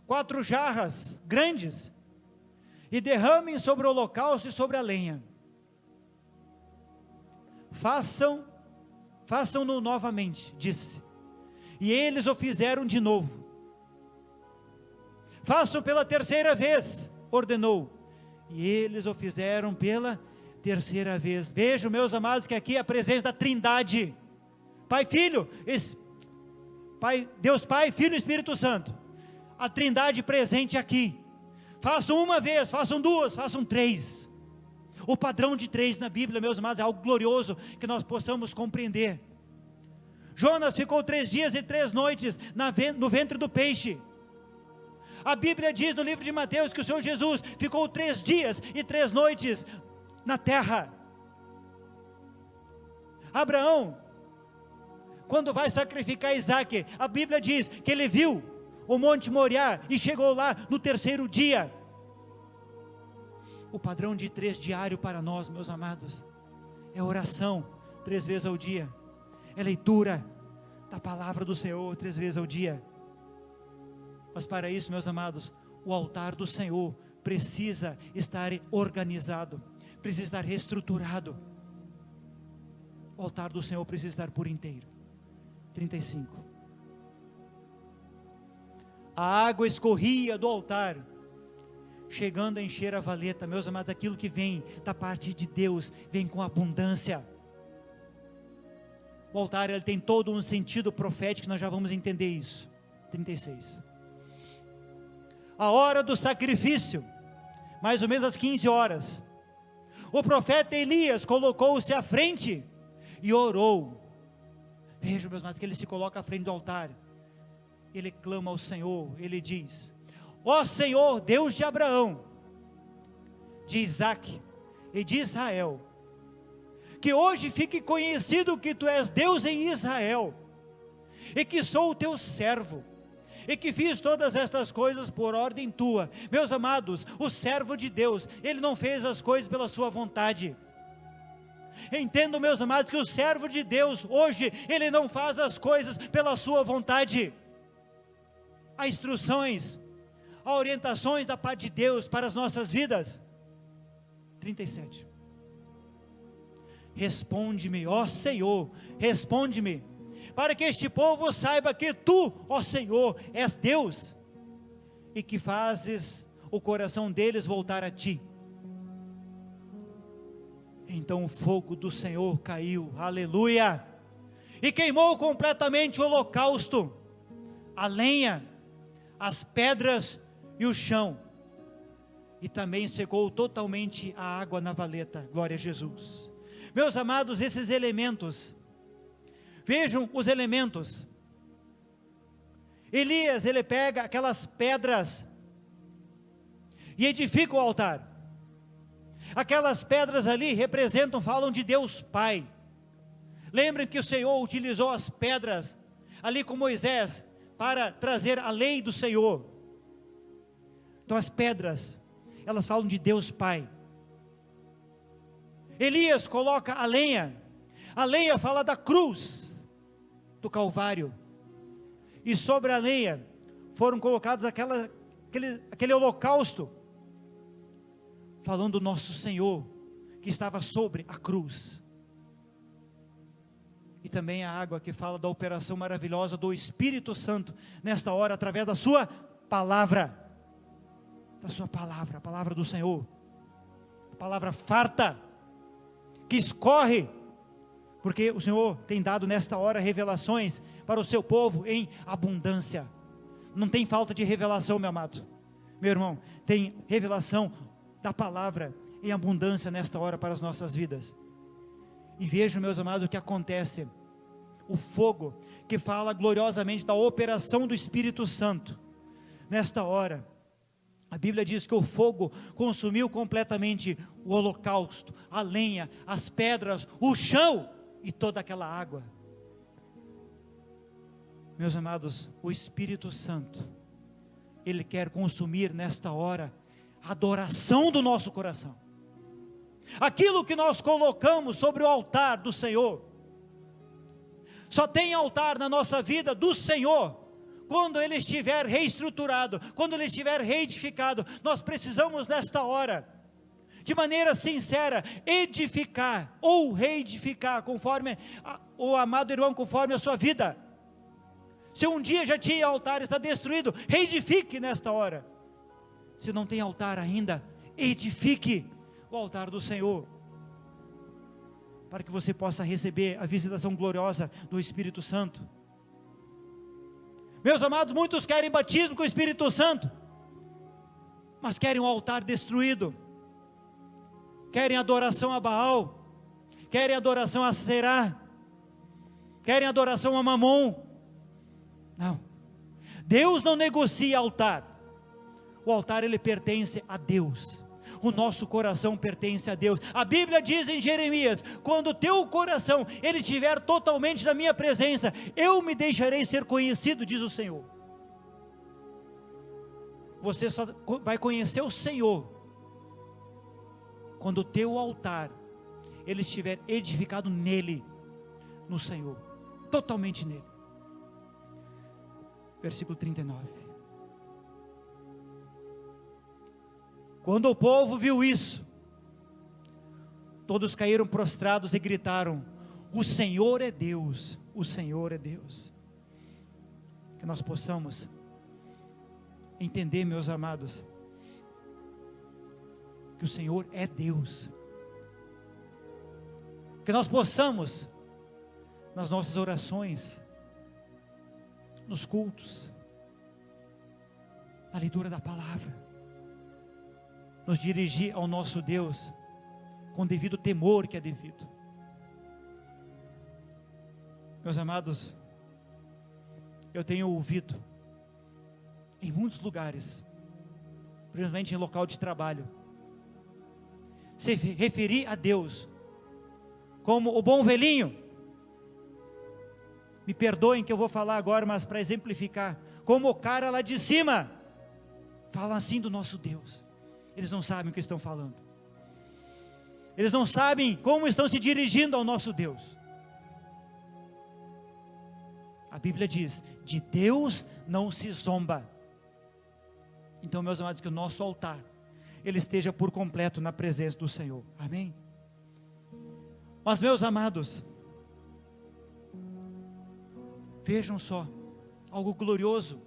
4 jarras grandes e derramem sobre o holocausto e sobre a lenha. Façam-no novamente, disse. E eles o fizeram de novo. Façam pela terceira vez, ordenou. E eles o fizeram pela terceira vez. Vejam, meus amados, que aqui é a presença da Trindade. Pai, Filho, Deus Pai, Filho e Espírito Santo. A Trindade presente aqui. Façam uma vez, façam 2, façam 3. O padrão de 3 na Bíblia, meus amados, é algo glorioso que nós possamos compreender. Jonas ficou 3 dias e 3 noites no ventre do peixe. A Bíblia diz no livro de Mateus que o Senhor Jesus ficou 3 dias e 3 noites na terra. Abraão, quando vai sacrificar Isaque, a Bíblia diz que ele viu o Monte Moriá e chegou lá no 3º dia. O padrão de 3 diário para nós, meus amados, é oração 3 vezes ao dia, é leitura da palavra do Senhor 3 vezes ao dia. Mas para isso, meus amados, o altar do Senhor precisa estar organizado, precisa estar reestruturado. O altar do Senhor precisa estar por inteiro. 35. A água escorria do altar, chegando a encher a valeta. Meus amados, aquilo que vem da parte de Deus, vem com abundância. O altar, ele tem todo um sentido profético, nós já vamos entender isso. 36. A hora do sacrifício, mais ou menos às 15 horas, o profeta Elias colocou-se à frente e orou. Vejam, meus amados, que ele se coloca à frente do altar, ele clama ao Senhor, ele diz: ó Senhor, Deus de Abraão, de Isaque e de Israel, que hoje fique conhecido que tu és Deus em Israel, e que sou o teu servo, e que fiz todas estas coisas por ordem tua. Meus amados, o servo de Deus, ele não fez as coisas pela sua vontade. Entendam, meus amados, que o servo de Deus, hoje, ele não faz as coisas pela sua vontade. Há instruções, há orientações da parte de Deus para as nossas vidas. 37. Responde-me, ó Senhor, responde-me, para que este povo saiba que tu, ó Senhor, és Deus, e que fazes o coração deles voltar a ti. Então o fogo do Senhor caiu, aleluia, e queimou completamente o holocausto, a lenha, as pedras e o chão, e também secou totalmente a água na valeta. Glória a Jesus. Meus amados, esses elementos, vejam os elementos. Elias, ele pega aquelas pedras e edifica o altar. Aquelas pedras ali representam, falam de Deus Pai. Lembrem que o Senhor utilizou as pedras ali com Moisés para trazer a lei do Senhor. Então as pedras, elas falam de Deus Pai. Elias coloca a lenha fala da cruz do Calvário, e sobre a lenha foram colocados aquele holocausto, falando do nosso Senhor, que estava sobre a cruz. E também a água, que fala da operação maravilhosa do Espírito Santo, nesta hora, através da sua palavra, a palavra do Senhor, a palavra farta, que escorre, porque o Senhor tem dado nesta hora revelações para o seu povo em abundância. Não tem falta de revelação, meu amado, meu irmão, tem revelação da palavra em abundância nesta hora para as nossas vidas. E vejam, meus amados, o que acontece. O fogo, que fala gloriosamente da operação do Espírito Santo. Nesta hora, a Bíblia diz que o fogo consumiu completamente o holocausto, a lenha, as pedras, o chão e toda aquela água. Meus amados, o Espírito Santo, ele quer consumir nesta hora a adoração do nosso coração. Aquilo que nós colocamos sobre o altar do Senhor. Só tem altar na nossa vida do Senhor quando ele estiver reestruturado, quando ele estiver reedificado. Nós precisamos nesta hora, de maneira sincera, edificar ou reedificar, conforme o amado irmão, conforme a sua vida. Se um dia já tinha altar, está destruído, reedifique nesta hora. Se não tem altar ainda, edifique o altar do Senhor, para que você possa receber a visitação gloriosa do Espírito Santo. Meus amados, muitos querem batismo com o Espírito Santo, mas querem um altar destruído, querem adoração a Baal, querem adoração a Será, querem adoração a Mamon. Não, Deus não negocia altar. O altar, ele pertence a Deus. O nosso coração pertence a Deus. A Bíblia diz em Jeremias: quando o teu coração ele estiver totalmente na minha presença, eu me deixarei ser conhecido, diz o Senhor. Você só vai conhecer o Senhor quando o teu altar ele estiver edificado nele, no Senhor, totalmente nele. Versículo 39. Quando o povo viu isso, todos caíram prostrados e gritaram: O Senhor é Deus, o Senhor é Deus. Que nós possamos entender, meus amados, que o Senhor é Deus. Que nós possamos, nas nossas orações, nos cultos, na leitura da palavra, nos dirigir ao nosso Deus com devido temor que é devido. Meus amados, eu tenho ouvido em muitos lugares, principalmente em local de trabalho, se referir a Deus como o bom velhinho. Me perdoem que eu vou falar agora, mas para exemplificar, como o cara lá de cima, falam assim do nosso Deus. Eles não sabem o que estão falando, eles não sabem como estão se dirigindo ao nosso Deus. A Bíblia diz, de Deus não se zomba. Então, meus amados, que o nosso altar, ele esteja por completo na presença do Senhor, amém? Mas, meus amados, vejam só, algo glorioso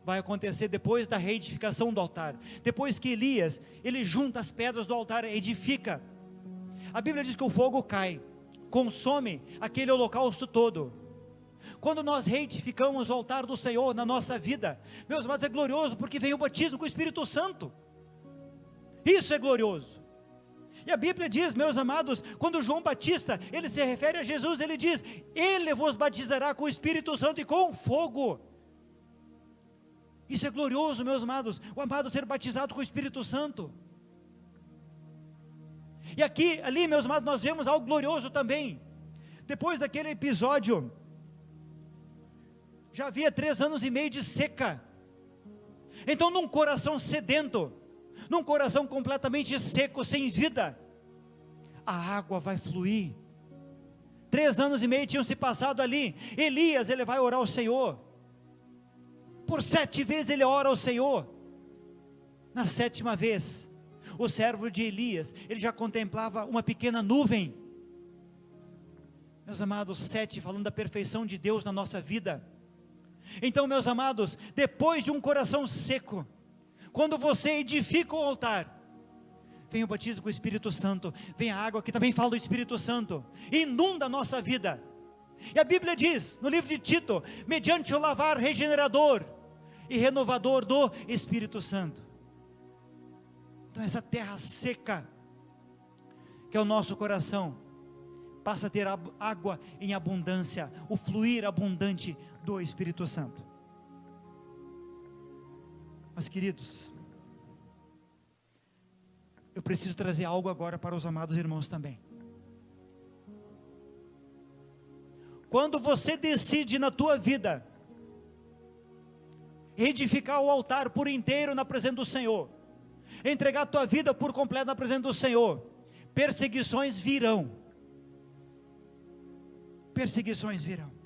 vai acontecer depois da reedificação do altar. Depois que Elias, ele junta as pedras do altar, edifica. A Bíblia diz que o fogo cai, consome aquele holocausto todo. Quando nós reedificamos o altar do Senhor na nossa vida, meus amados, é glorioso, porque vem o batismo com o Espírito Santo. Isso é glorioso. E a Bíblia diz, meus amados, quando João Batista, ele se refere a Jesus, ele diz, ele vos batizará com o Espírito Santo e com fogo. Isso é glorioso, meus amados, o amado ser batizado com o Espírito Santo. E aqui, ali, meus amados, nós vemos algo glorioso também. Depois daquele episódio, já havia 3 anos e meio de seca. Então, num coração sedento, num coração completamente seco, sem vida, a água vai fluir. 3 anos e meio tinham se passado ali. Elias, ele vai orar ao Senhor. Por 7 vezes ele ora ao Senhor. Na 7ª vez, o servo de Elias, ele já contemplava uma pequena nuvem. Meus amados, 7 falando da perfeição de Deus na nossa vida. Então, meus amados, depois de um coração seco, quando você edifica o altar, vem o batismo com o Espírito Santo, vem a água que também fala do Espírito Santo, inunda a nossa vida. E a Bíblia diz, no livro de Tito, mediante o lavar regenerador e renovador do Espírito Santo. Então essa terra seca, que é o nosso coração, passa a ter água em abundância, o fluir abundante do Espírito Santo. Mas, queridos, eu preciso trazer algo agora para os amados irmãos também. Quando você decide na tua vida edificar o altar por inteiro na presença do Senhor, entregar a tua vida por completo na presença do Senhor, perseguições virão. Perseguições virão.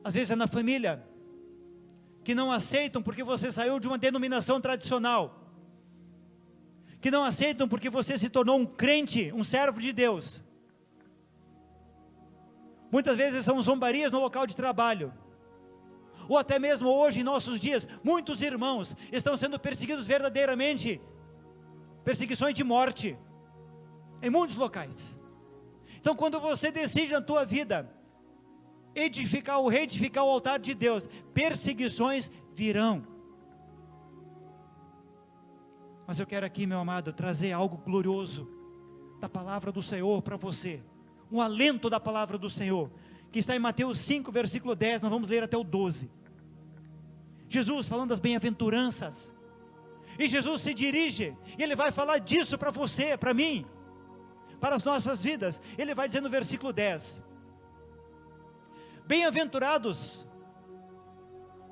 Às vezes é na família, que não aceitam porque você saiu de uma denominação tradicional, que não aceitam porque você se tornou um crente, um servo de Deus. Muitas vezes são zombarias no local de trabalho, ou até mesmo hoje em nossos dias, muitos irmãos estão sendo perseguidos verdadeiramente, perseguições de morte, em muitos locais. Então, quando você decide na tua vida edificar ou reedificar o altar de Deus, perseguições virão. Mas eu quero aqui, meu amado, trazer algo glorioso da palavra do Senhor para você, um alento da palavra do Senhor, que está em Mateus 5, versículo 10, nós vamos ler até o 12. Jesus falando das bem-aventuranças, e Jesus se dirige, e Ele vai falar disso para você, para mim, para as nossas vidas. Ele vai dizer no versículo 10, bem-aventurados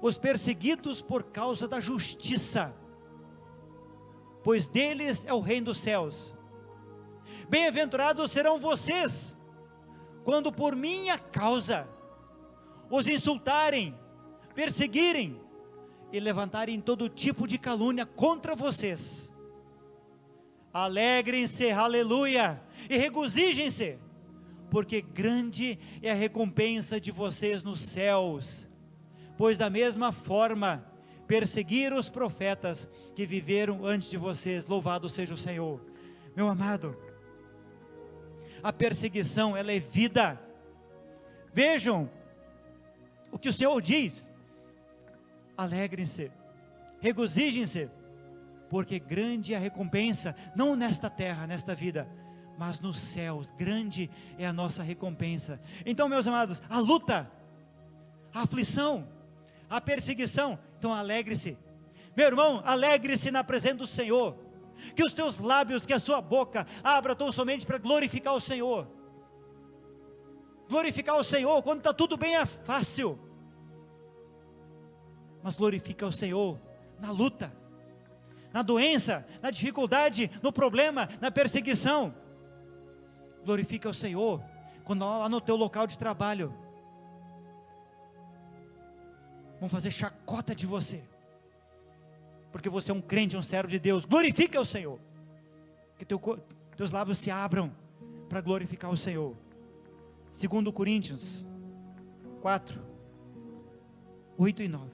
os perseguidos por causa da justiça, pois deles é o reino dos céus. Bem-aventurados serão vocês, quando por minha causa os insultarem, perseguirem e levantarem todo tipo de calúnia contra vocês. alegrem-se, aleluia, e regozijem-se, porque grande é a recompensa de vocês nos céus, pois da mesma forma perseguiram os profetas que viveram antes de vocês. Louvado seja o Senhor. Meu amado, a perseguição, ela é vida. Vejam o que o Senhor diz: alegrem-se, regozijem-se, porque grande é a recompensa, não nesta terra, nesta vida, mas nos céus. Grande é a nossa recompensa. Então, meus amados, a luta, a aflição, a perseguição, então alegre-se. Meu irmão, alegre-se na presença do Senhor. Que os teus lábios, que a sua boca abra tão somente para glorificar o Senhor. Glorificar o Senhor quando está tudo bem é fácil, mas glorifica o Senhor na luta, na doença, na dificuldade, no problema, na perseguição. Glorifica o Senhor quando lá no teu local de trabalho vão fazer chacota de você, porque você é um crente, um servo de Deus. Glorifica o Senhor, que teus lábios se abram para glorificar o Senhor. 2 Coríntios 4, 8 e 9.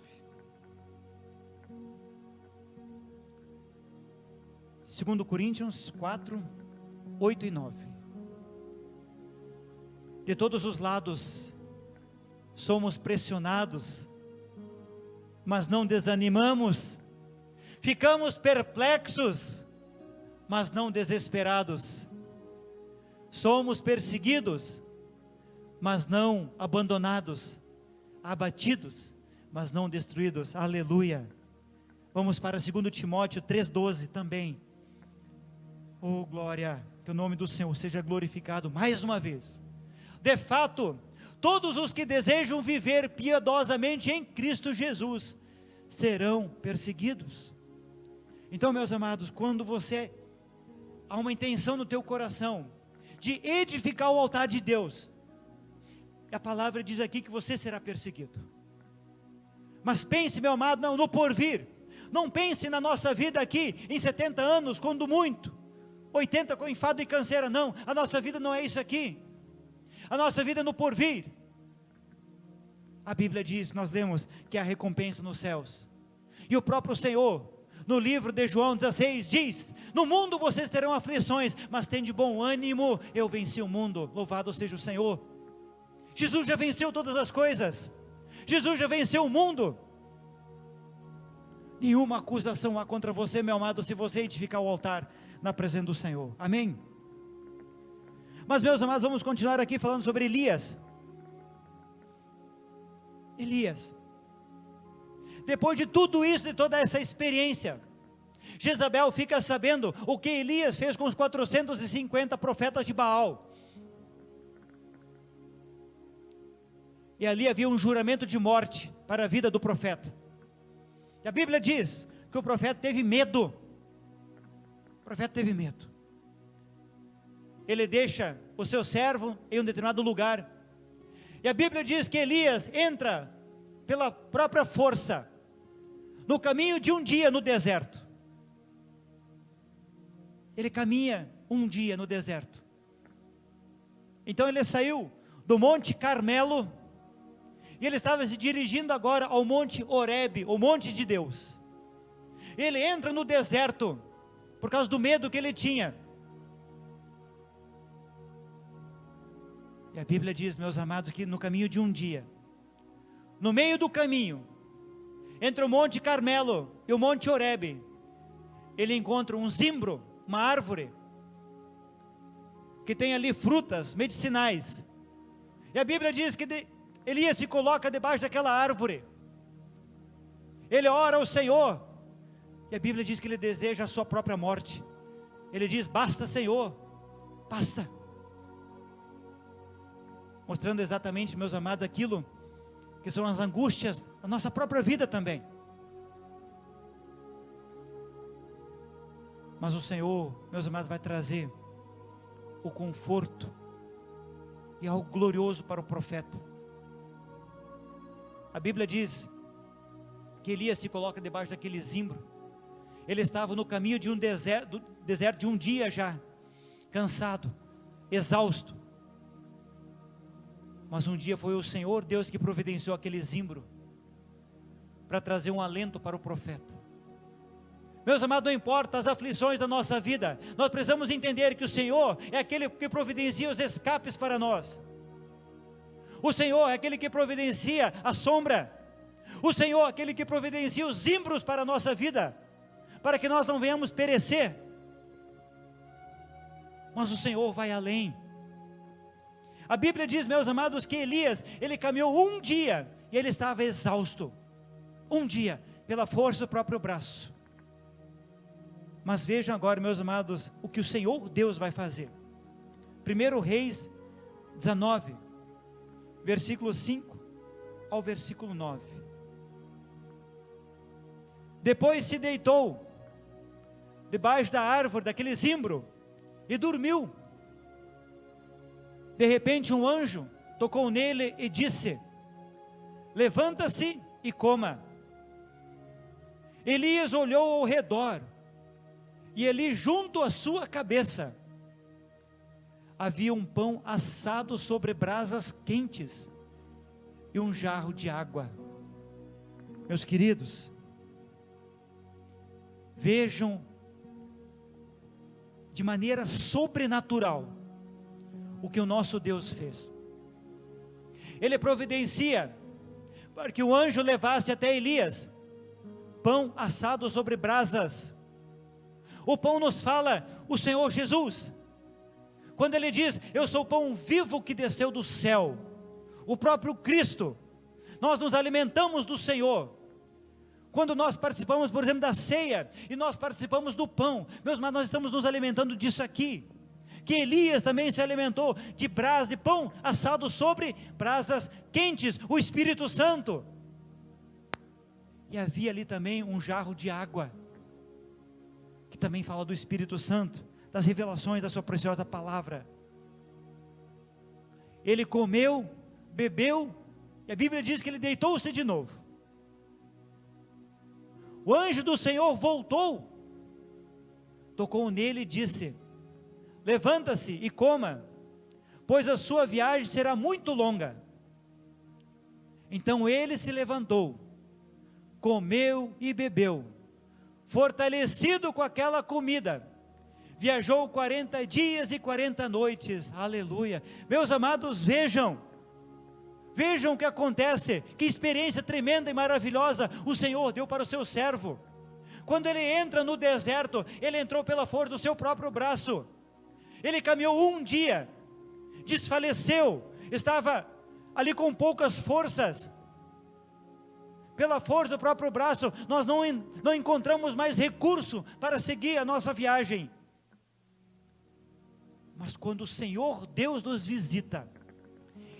2 Coríntios 4, 8 e 9. De todos os lados somos pressionados, mas não desanimamos. Ficamos perplexos, mas não desesperados. Somos perseguidos, mas não abandonados. Abatidos, mas não destruídos. Aleluia. Vamos para 2 Timóteo 3,12 também. Oh, glória, que o nome do Senhor seja glorificado mais uma vez. De fato, todos os que desejam viver piedosamente em Cristo Jesus serão perseguidos. Então, meus amados, quando você há uma intenção no teu coração de edificar o altar de Deus, a palavra diz aqui que você será perseguido. Mas pense, meu amado, não, no porvir. Não pense na nossa vida aqui em 70 anos, quando muito, 80 com enfado e canseira. Não, a nossa vida não é isso aqui. A nossa vida é no porvir. A Bíblia diz, nós lemos, que há recompensa nos céus. E o próprio Senhor, no livro de João 16, diz: no mundo vocês terão aflições, mas tende bom ânimo, eu venci o mundo. Louvado seja o Senhor. Jesus já venceu todas as coisas. Jesus já venceu o mundo. Nenhuma acusação há contra você, meu amado, se você edificar o altar na presença do Senhor. Amém? Mas, meus amados, vamos continuar aqui falando sobre Elias. Elias, depois de tudo isso, de toda essa experiência, Jezabel fica sabendo o que Elias fez com os 450 profetas de Baal. E ali havia um juramento de morte para a vida do profeta. E a Bíblia diz que o profeta teve medo. O profeta teve medo. Ele deixa o seu servo em um determinado lugar. E a Bíblia diz que Elias entra pela própria força no caminho de um dia no deserto. Ele caminha um dia no deserto. Então ele saiu do Monte Carmelo e ele estava se dirigindo agora ao Monte Horebe, o Monte de Deus. Ele entra no deserto por causa do medo que ele tinha. E a Bíblia diz, meus amados, que no caminho de um dia, no meio do caminho, entre o Monte Carmelo e o Monte Horebe, ele encontra um zimbro, uma árvore, que tem ali frutas medicinais. E a Bíblia diz que Elias se coloca debaixo daquela árvore. Ele ora ao Senhor. E a Bíblia diz que ele deseja a sua própria morte. Ele diz: basta, Senhor, basta. Mostrando exatamente, meus amados, aquilo que são as angústias da nossa própria vida também. Mas o Senhor, meus amados, vai trazer o conforto e algo glorioso para o profeta. A Bíblia diz que Elias se coloca debaixo daquele zimbro. Ele estava no caminho de um deserto de um dia já, cansado, exausto. Mas um dia foi o Senhor Deus que providenciou aquele zimbro, para trazer um alento para o profeta. Meus amados, não importa as aflições da nossa vida, nós precisamos entender que o Senhor é aquele que providencia os escapes para nós. O Senhor é aquele que providencia a sombra. O Senhor é aquele que providencia os zimbros para a nossa vida, para que nós não venhamos perecer. Mas o Senhor vai além. A Bíblia diz, meus amados, que Elias, ele caminhou um dia, e ele estava exausto. Um dia, pela força do próprio braço. Mas vejam agora, meus amados, o que o Senhor Deus vai fazer. 1 Reis 19, versículo 5 ao versículo 9. Depois se deitou debaixo da árvore, daquele zimbro, e dormiu. De repente um anjo tocou nele e disse: levanta-se e coma. Elias olhou ao redor, e ali junto à sua cabeça havia um pão assado sobre brasas quentes e um jarro de água. Meus queridos, vejam de maneira sobrenatural o que o nosso Deus fez. Ele providencia para que o anjo levasse até Elias pão assado sobre brasas. O pão nos fala o Senhor Jesus, quando ele diz: eu sou o pão vivo que desceu do céu, o próprio Cristo. Nós nos alimentamos do Senhor. Quando nós participamos, por exemplo, da ceia, e nós participamos do pão, meus irmãos, nós estamos nos alimentando disso aqui. Que Elias também se alimentou de brasas, de pão assado sobre brasas quentes, o Espírito Santo. E havia ali também um jarro de água, que também fala do Espírito Santo, das revelações da sua preciosa palavra. Ele comeu, bebeu, e a Bíblia diz que ele deitou-se de novo. O anjo do Senhor voltou, tocou nele e disse: levanta-se e coma, pois a sua viagem será muito longa. Então ele se levantou, comeu e bebeu, fortalecido com aquela comida, viajou 40 dias e 40 noites, aleluia. Meus amados, vejam o que acontece, que experiência tremenda e maravilhosa o Senhor deu para o seu servo. Quando ele entra no deserto, ele entrou pela força do seu próprio braço. Ele caminhou um dia, desfaleceu, estava ali com poucas forças. Pela força do próprio braço, nós não encontramos mais recurso para seguir a nossa viagem. Mas quando o Senhor Deus nos visita,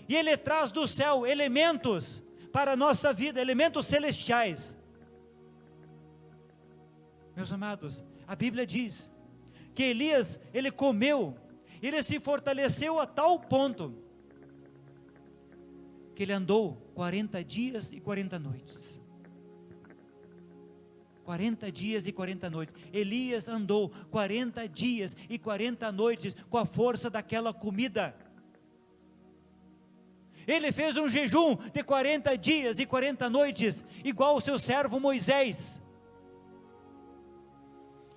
e Ele traz do céu elementos para a nossa vida, elementos celestiais. Meus amados, a Bíblia diz que Elias, ele comeu, ele se fortaleceu a tal ponto, que ele andou 40 dias e 40 noites. 40 dias e 40 noites, Elias andou 40 dias e 40 noites, com a força daquela comida. Ele fez um jejum de 40 dias e 40 noites, igual ao seu servo Moisés,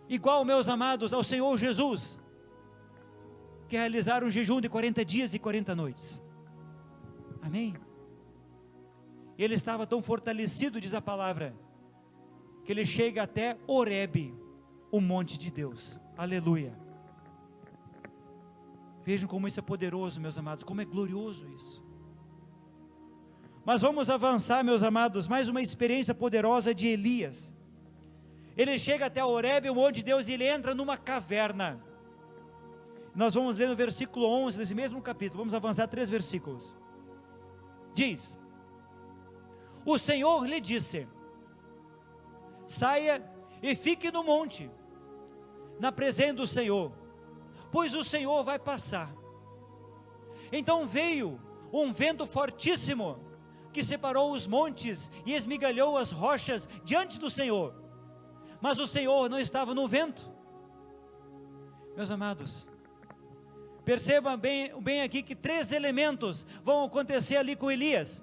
igual, meus amados, ao Senhor Jesus, que realizaram um jejum de 40 dias e 40 noites, amém? Ele estava tão fortalecido, diz a palavra, que ele chega até Horebe, o monte de Deus, aleluia. Vejam como isso é poderoso, meus amados, como é glorioso isso. Mas vamos avançar, meus amados, mais uma experiência poderosa de Elias. Ele chega até Horebe, o monte de Deus, e ele entra numa caverna. Nós vamos ler no versículo 11 desse mesmo capítulo, vamos avançar 3 versículos. Diz: o Senhor lhe disse: saia e fique no monte, na presença do Senhor, pois o Senhor vai passar. Então veio um vento fortíssimo, que separou os montes e esmigalhou as rochas diante do Senhor. mas o Senhor não estava no vento. Meus amados, percebam bem aqui que 3 elementos vão acontecer ali com Elias.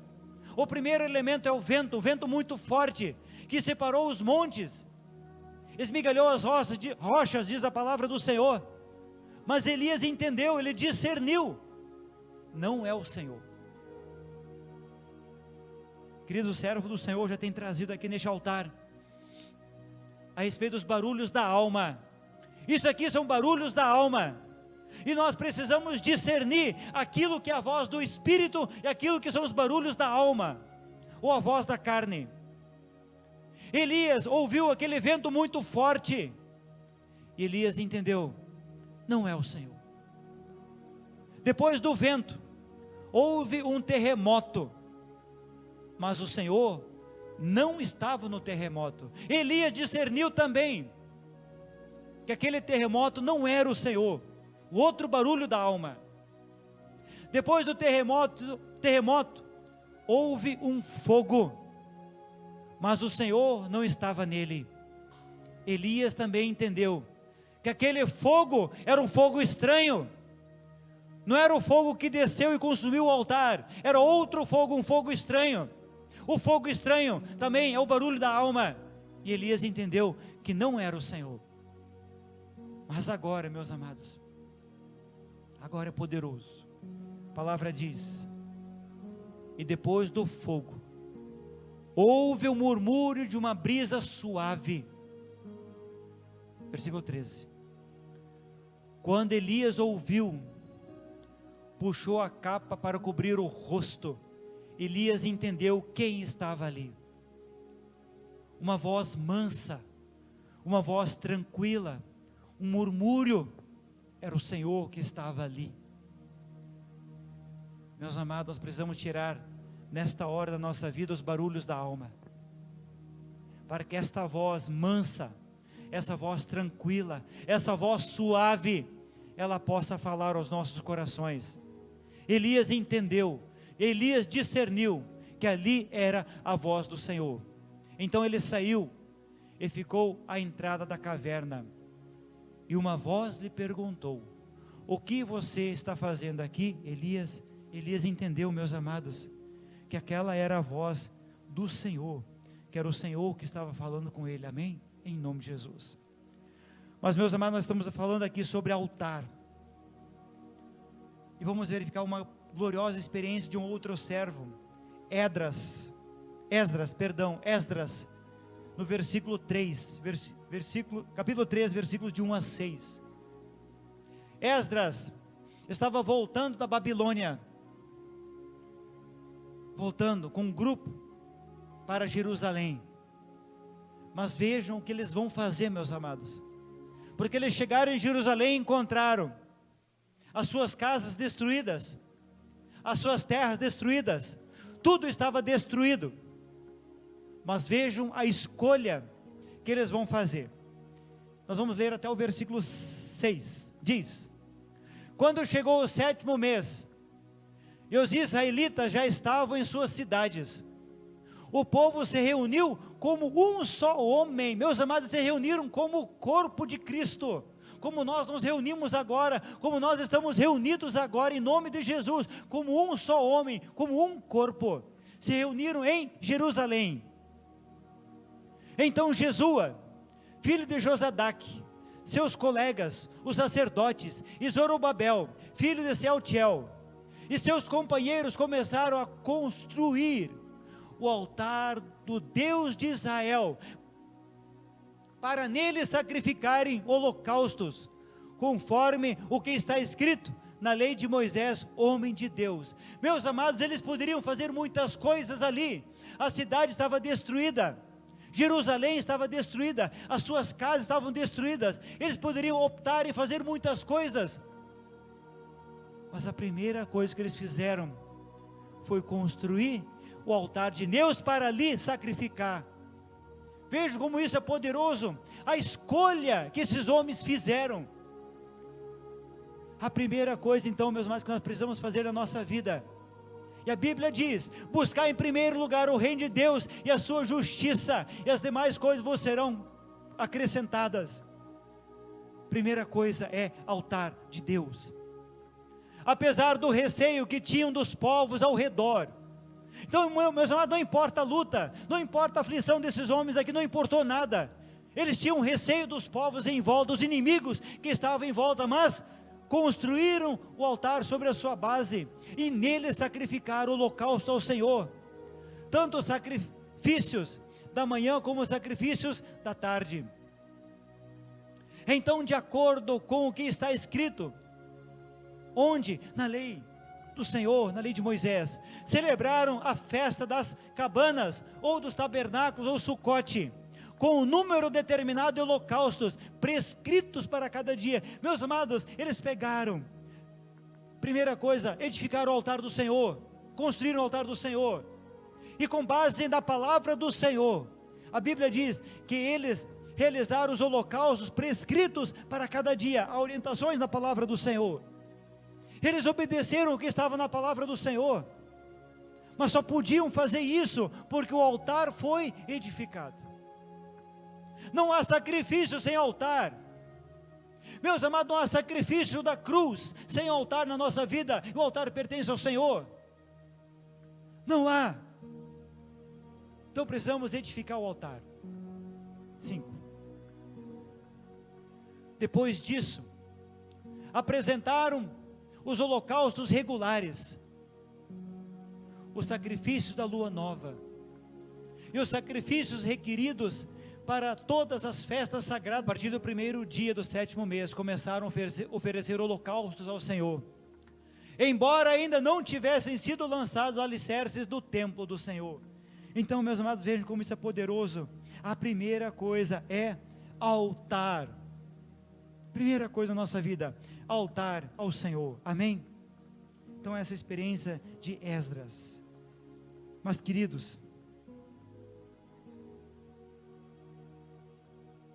O primeiro elemento é o vento muito forte, que separou os montes, esmigalhou as rochas, diz a palavra do Senhor. Mas Elias entendeu, ele discerniu, não é o Senhor. Querido servo do Senhor, já tem trazido aqui neste altar, a respeito dos barulhos da alma. Isso aqui são barulhos da alma, e nós precisamos discernir aquilo que é a voz do Espírito, e aquilo que são os barulhos da alma, ou a voz da carne. Elias ouviu aquele vento muito forte, e Elias entendeu, não é o Senhor. Depois do vento, houve um terremoto, mas o Senhor não estava no terremoto. Elias discerniu também, que aquele terremoto não era o Senhor, o outro barulho da alma. Depois do terremoto, houve um fogo, mas o Senhor não estava nele. Elias também entendeu, que aquele fogo era um fogo estranho, não era o fogo que desceu e consumiu o altar, era outro fogo, um fogo estranho. O fogo estranho também é o barulho da alma, e Elias entendeu que não era o Senhor. Mas agora, meus amados, agora é poderoso. A palavra diz, e depois do fogo, houve o murmúrio de uma brisa suave. Versículo 13. Quando Elias ouviu, puxou a capa para cobrir o rosto. Elias entendeu quem estava ali. Uma voz mansa, uma voz tranquila, um murmúrio, era o Senhor que estava ali. Meus amados, nós precisamos tirar nesta hora da nossa vida os barulhos da alma, para que esta voz mansa, essa voz tranquila, essa voz suave, ela possa falar aos nossos corações. Elias entendeu, Elias discerniu que ali era a voz do Senhor. Então ele saiu e ficou à entrada da caverna, e uma voz lhe perguntou, o que você está fazendo aqui, Elias? Elias entendeu, meus amados, que aquela era a voz do Senhor, que era o Senhor que estava falando com ele, amém? Em nome de Jesus. Mas, meus amados, nós estamos falando aqui sobre altar, e vamos verificar uma gloriosa experiência de um outro servo, Esdras, no versículo 3, capítulo 3, versículos de 1 a 6. Esdras estava voltando da Babilônia, voltando com um grupo para Jerusalém. Mas vejam o que eles vão fazer, meus amados, porque eles chegaram em Jerusalém e encontraram as suas casas destruídas, as suas terras destruídas, tudo estava destruído. Mas vejam a escolha que eles vão fazer. Nós vamos ler até o versículo 6, diz, quando chegou o 7º mês, e os israelitas já estavam em suas cidades, o povo se reuniu como um só homem. Meus amados, se reuniram como o corpo de Cristo, como nós nos reunimos agora, como nós estamos reunidos agora em nome de Jesus, como um só homem, como um corpo, se reuniram em Jerusalém. Então Jesua, filho de Josadaque, seus colegas, os sacerdotes, e Zorobabel, filho de Sealtiel, e seus companheiros começaram a construir o altar do Deus de Israel, para nele sacrificarem holocaustos, conforme o que está escrito na lei de Moisés, homem de Deus. Meus amados, eles poderiam fazer muitas coisas ali. A cidade estava destruída, Jerusalém estava destruída, as suas casas estavam destruídas, eles poderiam optar em fazer muitas coisas, mas a primeira coisa que eles fizeram foi construir o altar de Deus para ali sacrificar. Veja como isso é poderoso, a escolha que esses homens fizeram. A primeira coisa então, meus amados, que nós precisamos fazer na nossa vida, e a Bíblia diz, buscar em primeiro lugar o reino de Deus e a sua justiça, e as demais coisas vos serão acrescentadas. Primeira coisa é altar de Deus. Apesar do receio que tinham dos povos ao redor. Então, meus amados, não importa a luta, não importa a aflição desses homens aqui, não importou nada. Eles tinham receio dos povos em volta, dos inimigos que estavam em volta, mas construíram o altar sobre a sua base, e nele sacrificaram o holocausto ao Senhor, tanto os sacrifícios da manhã como os sacrifícios da tarde. Então, de acordo com o que está escrito, onde? Na lei do Senhor, na lei de Moisés, celebraram a festa das cabanas, ou dos tabernáculos, ou sucote, com um número determinado de holocaustos, prescritos para cada dia. Meus amados, eles pegaram, primeira coisa, edificaram o altar do Senhor, construíram o altar do Senhor, e com base na palavra do Senhor, a Bíblia diz que eles realizaram os holocaustos prescritos para cada dia, orientações na palavra do Senhor. Eles obedeceram o que estava na palavra do Senhor, mas só podiam fazer isso porque o altar foi edificado. Não há sacrifício sem altar. Meus amados, não há sacrifício da cruz sem altar na nossa vida. O altar pertence ao Senhor. Não há. Então precisamos edificar o altar. 5. Depois disso, apresentaram os holocaustos regulares, os sacrifícios da lua nova, e os sacrifícios requeridos para todas as festas sagradas. A partir do primeiro dia do 7º mês, começaram a oferecer holocaustos ao Senhor, embora ainda não tivessem sido lançados os alicerces do templo do Senhor. Então, meus amados, vejam como isso é poderoso. A primeira coisa é altar. Primeira coisa na nossa vida, altar ao Senhor, amém? Então essa experiência de Esdras. Mas queridos,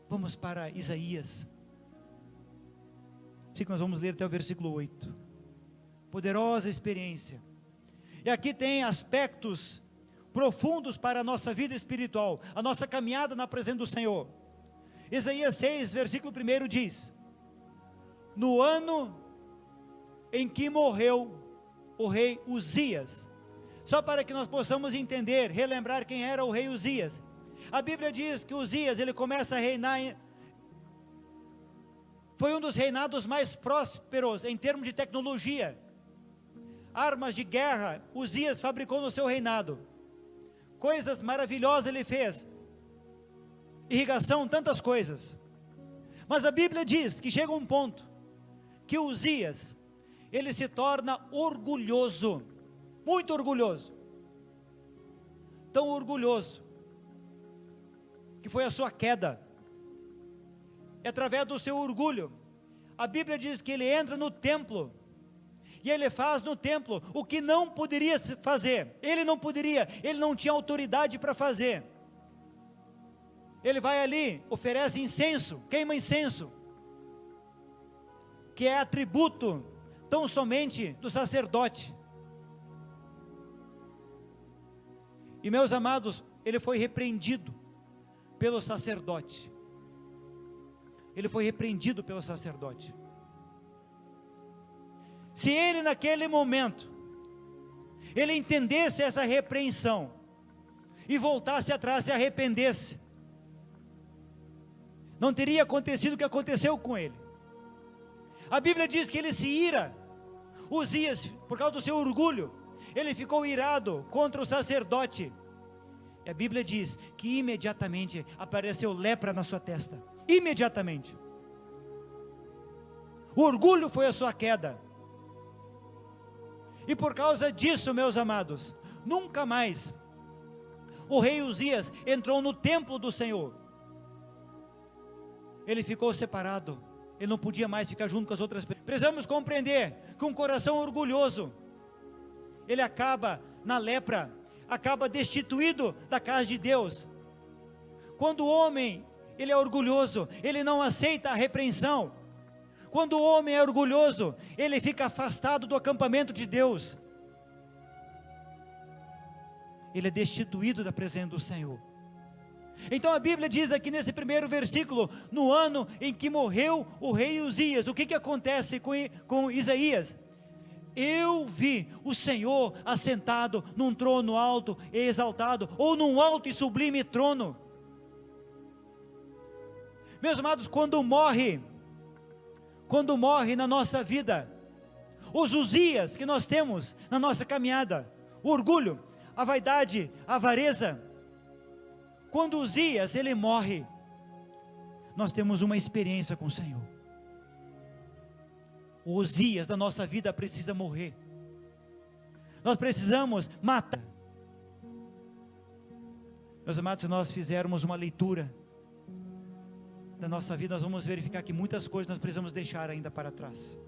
vamos para Isaías, assim que nós vamos ler até o versículo 8, poderosa experiência, e aqui tem aspectos profundos para a nossa vida espiritual, a nossa caminhada na presença do Senhor. Isaías 6, versículo 1 diz: no ano em que morreu o rei Uzias, só para que nós possamos entender, relembrar quem era o rei Uzias. A Bíblia diz que Uzias, ele começa a reinar, foi um dos reinados mais prósperos em termos de tecnologia, armas de guerra, Uzias fabricou no seu reinado, coisas maravilhosas ele fez, irrigação, tantas coisas. Mas a Bíblia diz que chega um ponto que Uzias, ele se torna orgulhoso, muito orgulhoso, tão orgulhoso, que foi a sua queda. E através do seu orgulho, a Bíblia diz que ele entra no templo, e ele faz no templo o que não poderia fazer, ele não tinha autoridade para fazer. Ele vai ali, oferece incenso, queima incenso, que é atributo tão somente do sacerdote. E meus amados, ele foi repreendido pelo sacerdote. Ele foi repreendido pelo sacerdote. Se ele naquele momento, ele entendesse essa repreensão, e voltasse atrás, se arrependesse, não teria acontecido o que aconteceu com ele. A Bíblia diz que ele se ira. Uzias, por causa do seu orgulho, ele ficou irado contra o sacerdote, e a Bíblia diz que imediatamente apareceu lepra na sua testa, imediatamente. O orgulho foi a sua queda, e por causa disso, meus amados, nunca mais o rei Uzias entrou no templo do Senhor. Ele ficou separado, ele não podia mais ficar junto com as outras pessoas. Precisamos compreender que um coração orgulhoso, ele acaba na lepra, acaba destituído da casa de Deus. Quando o homem, ele é orgulhoso, ele não aceita a repreensão. Quando o homem é orgulhoso, ele fica afastado do acampamento de Deus. Ele é destituído da presença do Senhor. Então a Bíblia diz aqui nesse primeiro versículo, no ano em que morreu o rei Uzias, o que acontece com Isaías? Eu vi o Senhor assentado num trono alto e exaltado, ou num alto e sublime trono. Meus amados, quando morre na nossa vida, os Uzias que nós temos na nossa caminhada, o orgulho, a vaidade, a avareza, quando Uzias ele morre, nós temos uma experiência com o Senhor. O Uzias da nossa vida precisa morrer. Nós precisamos matar. Meus amados, se nós fizermos uma leitura da nossa vida, nós vamos verificar que muitas coisas nós precisamos deixar ainda para trás.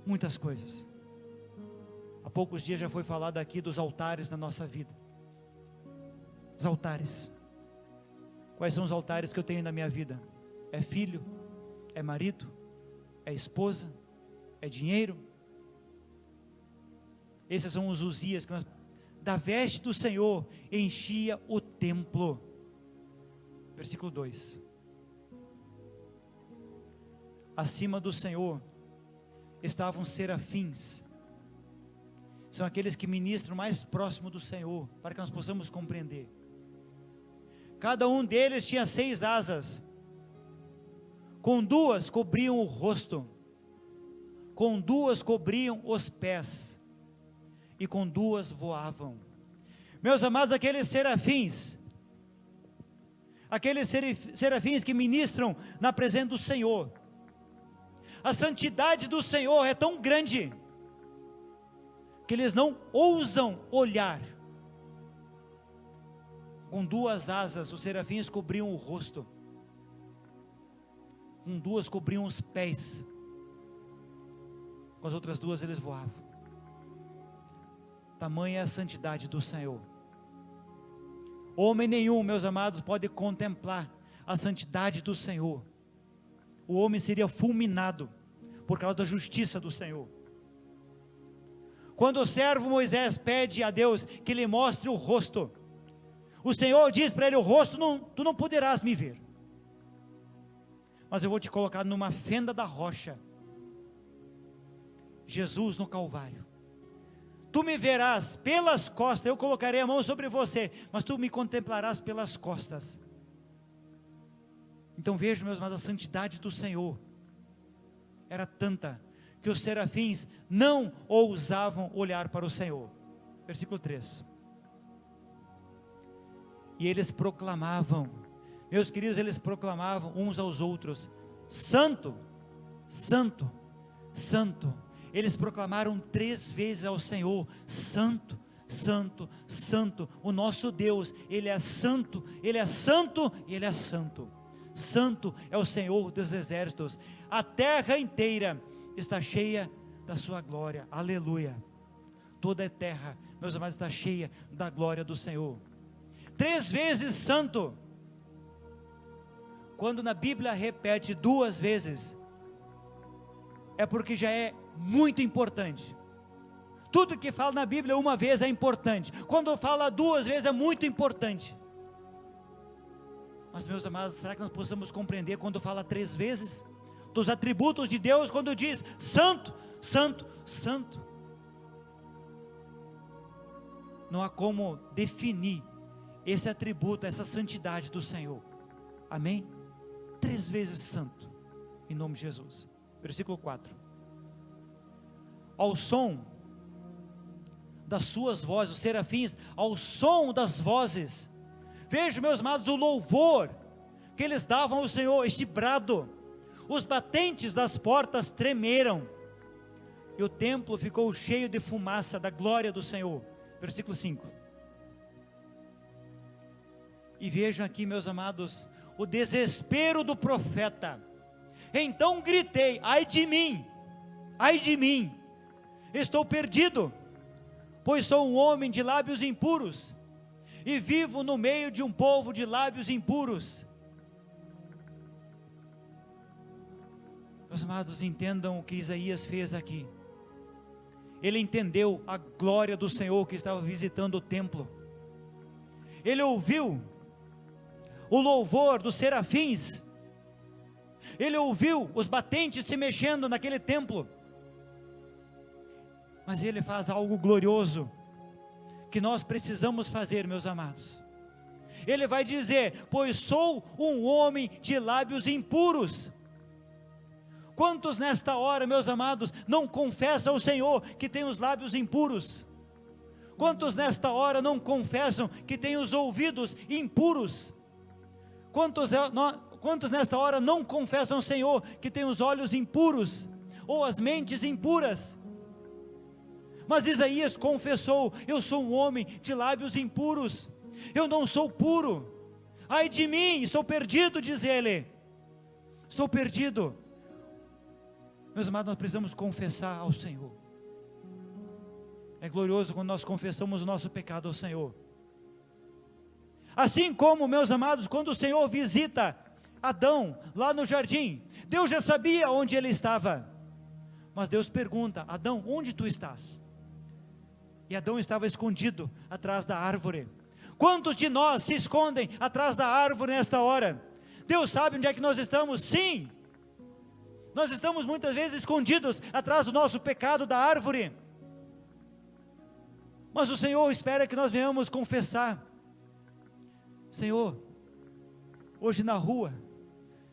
Muitas coisas. Há poucos dias já foi falado aqui dos altares na nossa vida. Os altares. Quais são os altares que eu tenho na minha vida? É filho? É marido? É esposa? É dinheiro? Esses são os Uzias que nós, da veste do Senhor enchia o templo. Versículo 2. Acima do Senhor estavam serafins. São aqueles que ministram mais próximo do Senhor, para que nós possamos compreender. Cada um deles tinha 6 asas. Com 2 cobriam o rosto, com 2 cobriam os pés, e com 2 voavam. Meus amados, aqueles serafins que ministram na presença do Senhor, a santidade do Senhor é tão grande, que eles não ousam olhar. Com 2 asas, os serafins cobriam o rosto, com 2 cobriam os pés, com as outras 2 eles voavam. Tamanha é a santidade do Senhor. Homem nenhum, meus amados, pode contemplar a santidade do Senhor. O homem seria fulminado por causa da justiça do Senhor. Quando o servo Moisés pede a Deus que lhe mostre o rosto, o Senhor diz para ele: o rosto tu não poderás me ver, mas eu vou te colocar numa fenda da rocha. Jesus no Calvário. Tu me verás pelas costas, eu colocarei a mão sobre você, mas tu me contemplarás pelas costas. Então vejo, meus amados, a santidade do Senhor era tanta, que os serafins não ousavam olhar para o Senhor. Versículo 3. E eles proclamavam, meus queridos, eles proclamavam uns aos outros: Santo, Santo, Santo. Eles proclamaram 3 vezes ao Senhor: Santo, Santo, Santo. O nosso Deus, Ele é santo, Ele é santo e Ele é santo. Santo é o Senhor dos exércitos. A terra inteira está cheia da sua glória. Aleluia. Toda a terra, meus amados, está cheia da glória do Senhor. 3 vezes santo. Quando na Bíblia repete 2 vezes, é porque já é muito importante. Tudo que fala na Bíblia uma vez é importante. Quando fala 2 vezes é muito importante. Mas, meus amados, será que nós possamos compreender quando fala 3 vezes dos atributos de Deus, quando diz santo, santo, santo? Não há como definir esse atributo, essa santidade do Senhor. Amém? 3 vezes santo, em nome de Jesus. Versículo 4. Ao som das suas vozes, os serafins, ao som das vozes, vejo, meus amados, o louvor que eles davam ao Senhor, este brado. Os batentes das portas tremeram, e o templo ficou cheio de fumaça da glória do Senhor. Versículo 5. E vejam aqui, meus amados, o desespero do profeta. Então gritei: ai de mim, estou perdido, pois sou um homem de lábios impuros, e vivo no meio de um povo de lábios impuros. Meus amados, entendam o que Isaías fez aqui. Ele entendeu a glória do Senhor que estava visitando o templo. ele ouviu o louvor dos serafins, ele ouviu os batentes se mexendo naquele templo, mas ele faz algo glorioso, que nós precisamos fazer, meus amados. Ele vai dizer: pois sou um homem de lábios impuros. Quantos nesta hora, meus amados, não confessam ao Senhor que tem os lábios impuros? Quantos nesta hora não confessam que tem os ouvidos impuros? Quantos nesta hora não confessam ao Senhor que tem os olhos impuros, ou as mentes impuras? Mas Isaías confessou: eu sou um homem de lábios impuros, eu não sou puro, ai de mim, estou perdido, diz ele, estou perdido. Meus amados, nós precisamos confessar ao Senhor. É glorioso quando nós confessamos o nosso pecado ao Senhor. Assim como, meus amados, quando o Senhor visita Adão lá no jardim, Deus já sabia onde ele estava, mas Deus pergunta: Adão, onde tu estás? E Adão estava escondido atrás da árvore. Quantos de nós se escondem atrás da árvore nesta hora? Deus sabe onde é que nós estamos? Sim, nós estamos muitas vezes escondidos atrás do nosso pecado da árvore, mas o Senhor espera que nós venhamos confessar: Senhor, hoje na rua,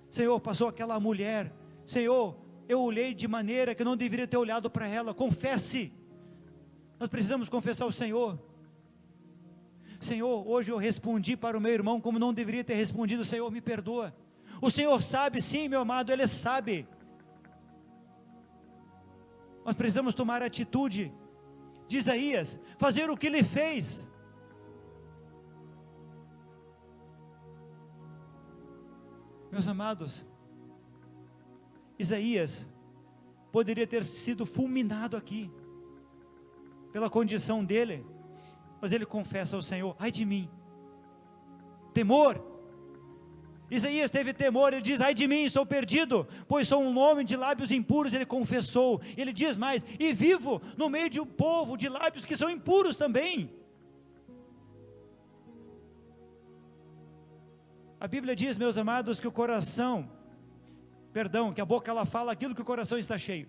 Senhor, passou aquela mulher, Senhor, eu olhei de maneira que eu não deveria ter olhado para ela. Confesse. Nós precisamos confessar ao Senhor: Senhor, hoje eu respondi para o meu irmão como não deveria ter respondido, Senhor, me perdoa. O Senhor sabe, sim, meu amado, Ele sabe. Nós precisamos tomar a atitude de Isaías, fazer o que ele fez. Meus amados, Isaías poderia ter sido fulminado aqui, pela condição dele, mas ele confessa ao Senhor: ai de mim, temor. Isaías teve temor, ele diz: ai de mim, sou perdido, pois sou um homem de lábios impuros. Ele confessou, ele diz mais: e vivo no meio de um povo de lábios que são impuros também. A Bíblia diz, meus amados, que que a boca ela fala aquilo que o coração está cheio.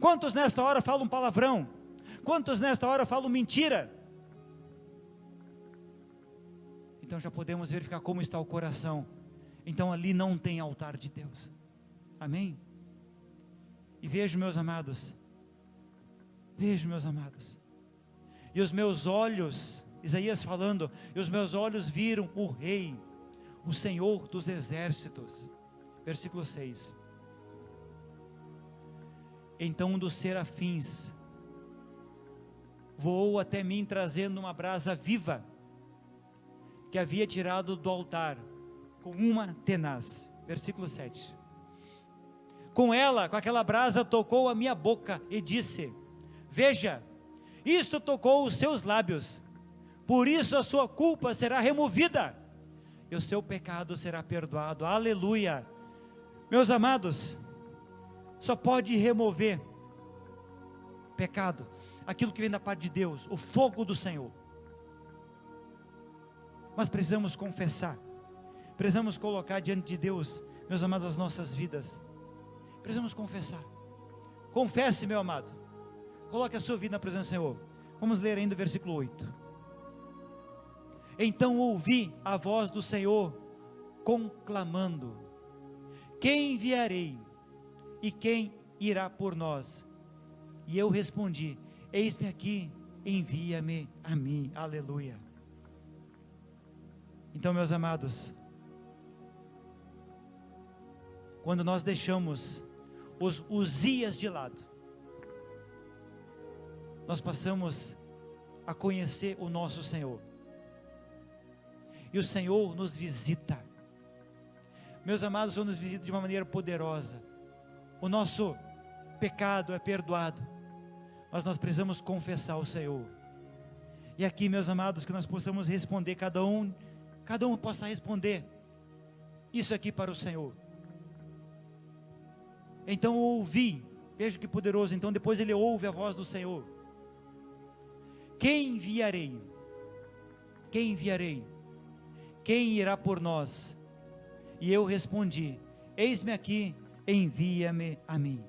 Quantos nesta hora falam palavrão? Quantos nesta hora falam mentira? Então já podemos verificar como está o coração. Então ali não tem altar de Deus. Amém? E vejo, meus amados, e os meus olhos, Isaías falando, e os meus olhos viram o Rei, o Senhor dos exércitos. Versículo 6. Então um dos serafins voou até mim, trazendo uma brasa viva, que havia tirado do altar, com uma tenaz. Versículo 7. Com aquela brasa tocou a minha boca, e disse: veja, isto tocou os seus lábios, por isso a sua culpa será removida, e o seu pecado será perdoado. Aleluia. Meus amados, só pode remover pecado aquilo que vem da parte de Deus, o fogo do Senhor. Mas precisamos confessar, precisamos colocar diante de Deus, meus amados, as nossas vidas. Precisamos confessar. Confesse, meu amado, coloque a sua vida na presença do Senhor. Vamos ler ainda o versículo 8. Então ouvi a voz do Senhor conclamando: quem enviarei? E quem irá por nós? E eu respondi: eis-me aqui, envia-me a mim. Aleluia. Então, meus amados, quando nós deixamos os Uzias de lado, nós passamos a conhecer o nosso Senhor, e o Senhor nos visita. Meus amados, o Senhor nos visita de uma maneira poderosa. O nosso pecado é perdoado, mas nós precisamos confessar ao Senhor. E aqui, meus amados, que nós possamos responder, cada um possa responder isso aqui para o Senhor. Então ouvi, veja que poderoso. Então depois ele ouve a voz do Senhor: quem enviarei? quem enviarei? Quem irá por nós? E eu respondi: eis-me aqui, envia-me a mim.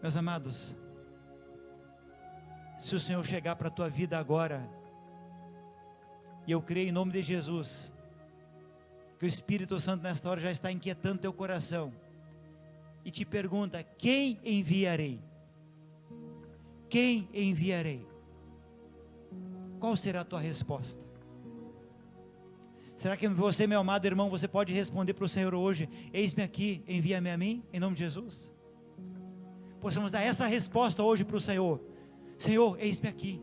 Meus amados, se o Senhor chegar para a tua vida agora, e eu creio em nome de Jesus, que o Espírito Santo nesta hora já está inquietando teu coração, e te pergunta: quem enviarei? Quem enviarei? Qual será a tua resposta? Será que você, meu amado irmão, você pode responder para o Senhor hoje: eis-me aqui, envia-me a mim, em nome de Jesus? Possamos dar essa resposta hoje para o Senhor: Senhor, eis-me aqui.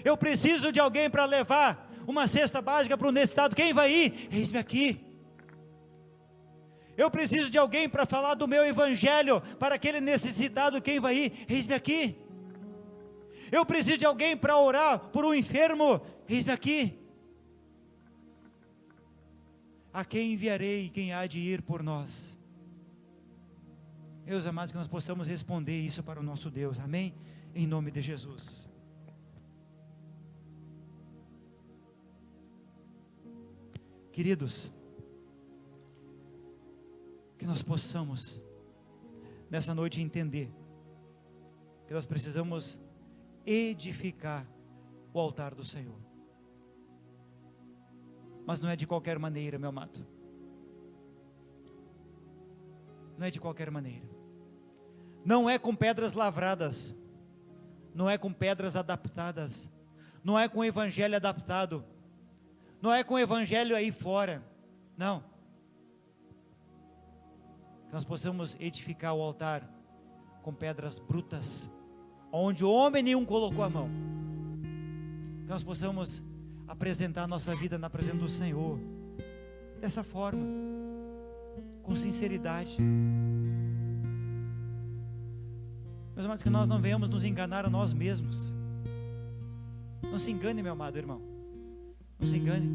Eu preciso de alguém para levar uma cesta básica para o necessitado. Quem vai ir? Eis-me aqui. Eu preciso de alguém para falar do meu evangelho para aquele necessitado. Quem vai ir? Eis-me aqui. Eu preciso de alguém para orar por um enfermo. Eis-me aqui. A quem enviarei? Quem há de ir por nós? Meus amados, que nós possamos responder isso para o nosso Deus, amém? Em nome de Jesus. Queridos, que nós possamos nessa noite entender que nós precisamos edificar o altar do Senhor, mas não é de qualquer maneira, meu amado, não é de qualquer maneira, não é com pedras lavradas, não é com pedras adaptadas, não é com o evangelho adaptado, não é com o evangelho aí fora, não. Que nós possamos edificar o altar com pedras brutas, onde homem nenhum colocou a mão. Que nós possamos apresentar a nossa vida na presença do Senhor, dessa forma, com sinceridade. Meus amados, que nós não venhamos nos enganar a nós mesmos. Não se engane, meu amado irmão, não se engane.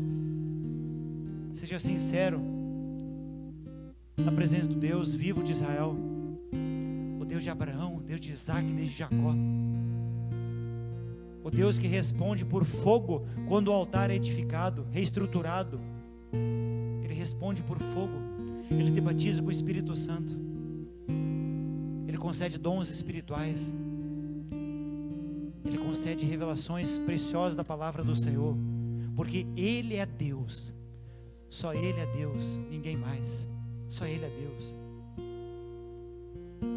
Seja sincero na presença do Deus vivo de Israel, o Deus de Abraão, o Deus de Isaac e de Jacó, o Deus que responde por fogo quando o altar é edificado, reestruturado. Ele responde por fogo. Ele te batiza com o Espírito Santo, Ele concede dons espirituais, Ele concede revelações preciosas da palavra do Senhor, porque Ele é Deus, só Ele é Deus, ninguém mais, só Ele é Deus.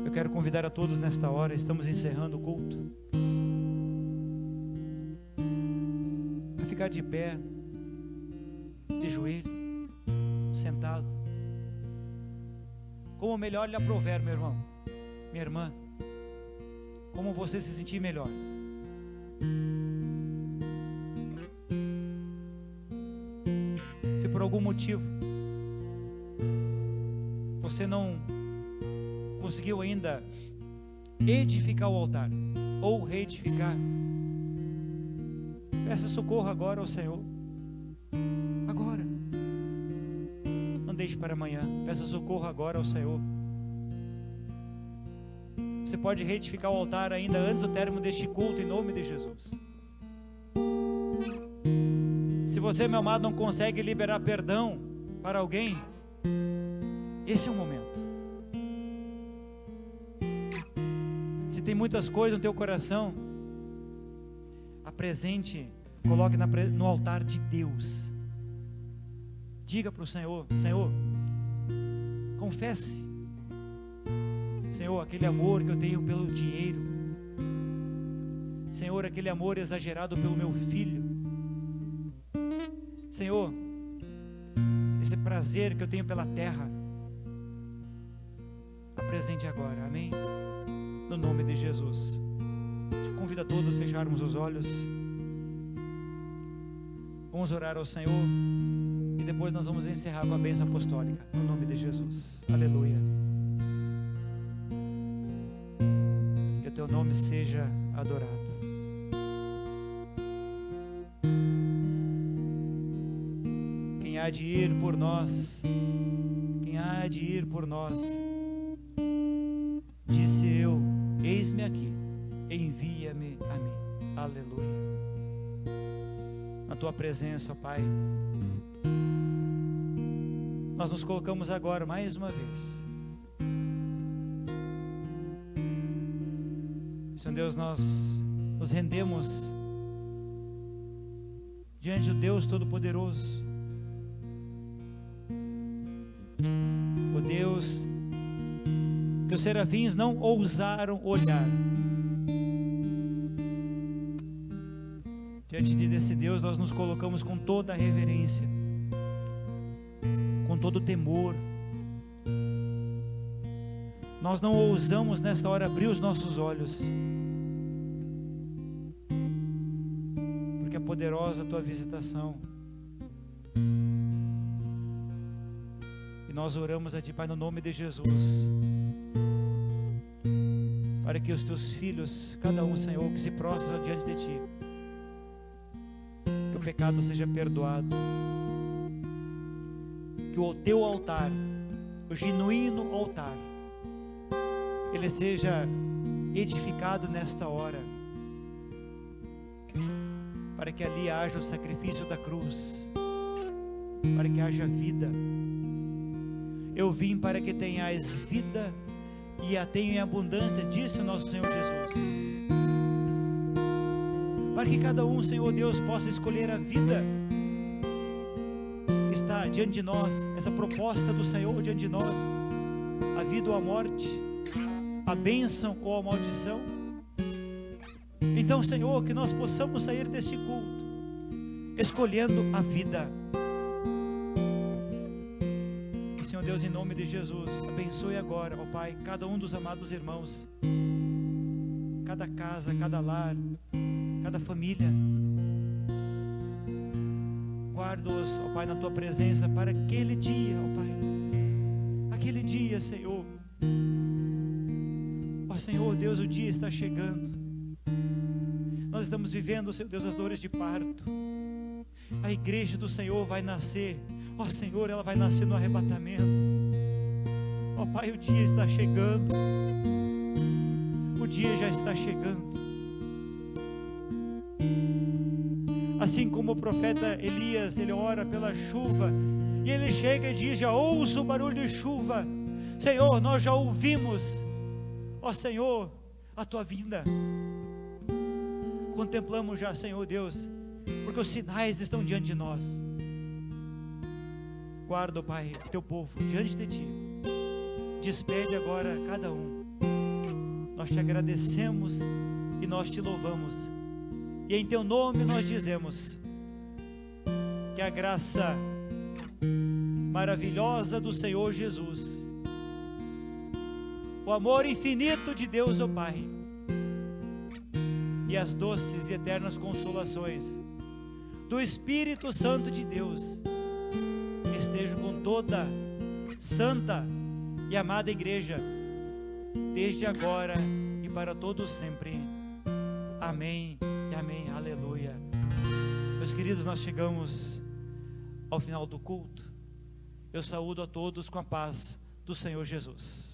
Eu quero convidar a todos nesta hora, estamos encerrando o culto, para ficar de pé, de joelho, sentado, como melhor lhe aprouver, meu irmão, minha irmã, como você se sentir melhor. Se por algum motivo você não conseguiu ainda edificar o altar ou reedificar, peça socorro agora ao Senhor, agora, não deixe para amanhã, peça socorro agora ao Senhor. Você pode reedificar o altar ainda antes do término deste culto, em nome de Jesus. Se você, meu amado, não consegue liberar perdão para alguém, esse é o momento. Se tem muitas coisas no teu coração, apresente, coloque no altar de Deus. Diga para o Senhor: Senhor, confesse, Senhor, aquele amor que eu tenho pelo dinheiro, Senhor, aquele amor exagerado pelo meu filho, Senhor, esse prazer que eu tenho pela terra, apresente agora, amém? No nome de Jesus. Te convido a todos a fecharmos os olhos, vamos orar ao Senhor, e depois nós vamos encerrar com a bênção apostólica, no nome de Jesus, aleluia. Que o teu nome seja adorado. Quem há de ir por nós, quem há de ir por nós, disse eu, eis-me aqui, envia-me a mim, aleluia. tua presença, ó Pai. Nós nos colocamos agora mais uma vez. Senhor Deus, nós nos rendemos diante do Deus Todo-Poderoso, o Deus que os serafins não ousaram olhar. Diante desse Deus nós nos colocamos com toda a reverência, com todo o temor. Nós não ousamos nesta hora abrir os nossos olhos, porque é poderosa a tua visitação. E nós oramos a ti, Pai, no nome de Jesus, para que os teus filhos, cada um, Senhor, que se prostra diante de ti, que o pecado seja perdoado, que o teu altar, o genuíno altar, ele seja edificado nesta hora, para que ali haja o sacrifício da cruz, para que haja vida. Eu vim para que tenhais vida e a tenha em abundância, disse o nosso Senhor Jesus. Para que cada um, Senhor Deus, possa escolher a vida que está diante de nós, essa proposta do Senhor diante de nós, a vida ou a morte, a bênção ou a maldição. Então, Senhor, que nós possamos sair deste culto escolhendo a vida. E, Senhor Deus, em nome de Jesus, abençoe agora, ó Pai, cada um dos amados irmãos, cada casa, cada lar, cada família. Guarda-os, ó Pai, na tua presença para aquele dia, ó Pai, aquele dia, Senhor. Senhor Deus, o dia está chegando. Nós estamos vivendo, Senhor Deus, as dores de parto. A igreja do Senhor vai nascer. Ó Senhor, ela vai nascer no arrebatamento. Ó Pai, o dia está chegando. O dia já está chegando. Assim como o profeta Elias, ele ora pela chuva, e ele chega e diz: já ouço o barulho de chuva. Senhor, nós já ouvimos, ó Senhor, a tua vinda. Contemplamos já, Senhor Deus, porque os sinais estão diante de nós. Guarda, ó Pai, o teu povo diante de ti. Despede agora cada um. Nós te agradecemos e nós te louvamos. E em teu nome nós dizemos que a graça maravilhosa do Senhor Jesus, o amor infinito de Deus, ó Pai, e as doces e eternas consolações do Espírito Santo de Deus estejam com toda santa e amada igreja, desde agora e para todos sempre. Amém e amém. Aleluia. Meus queridos, nós chegamos ao final do culto. Eu saúdo a todos com a paz do Senhor Jesus.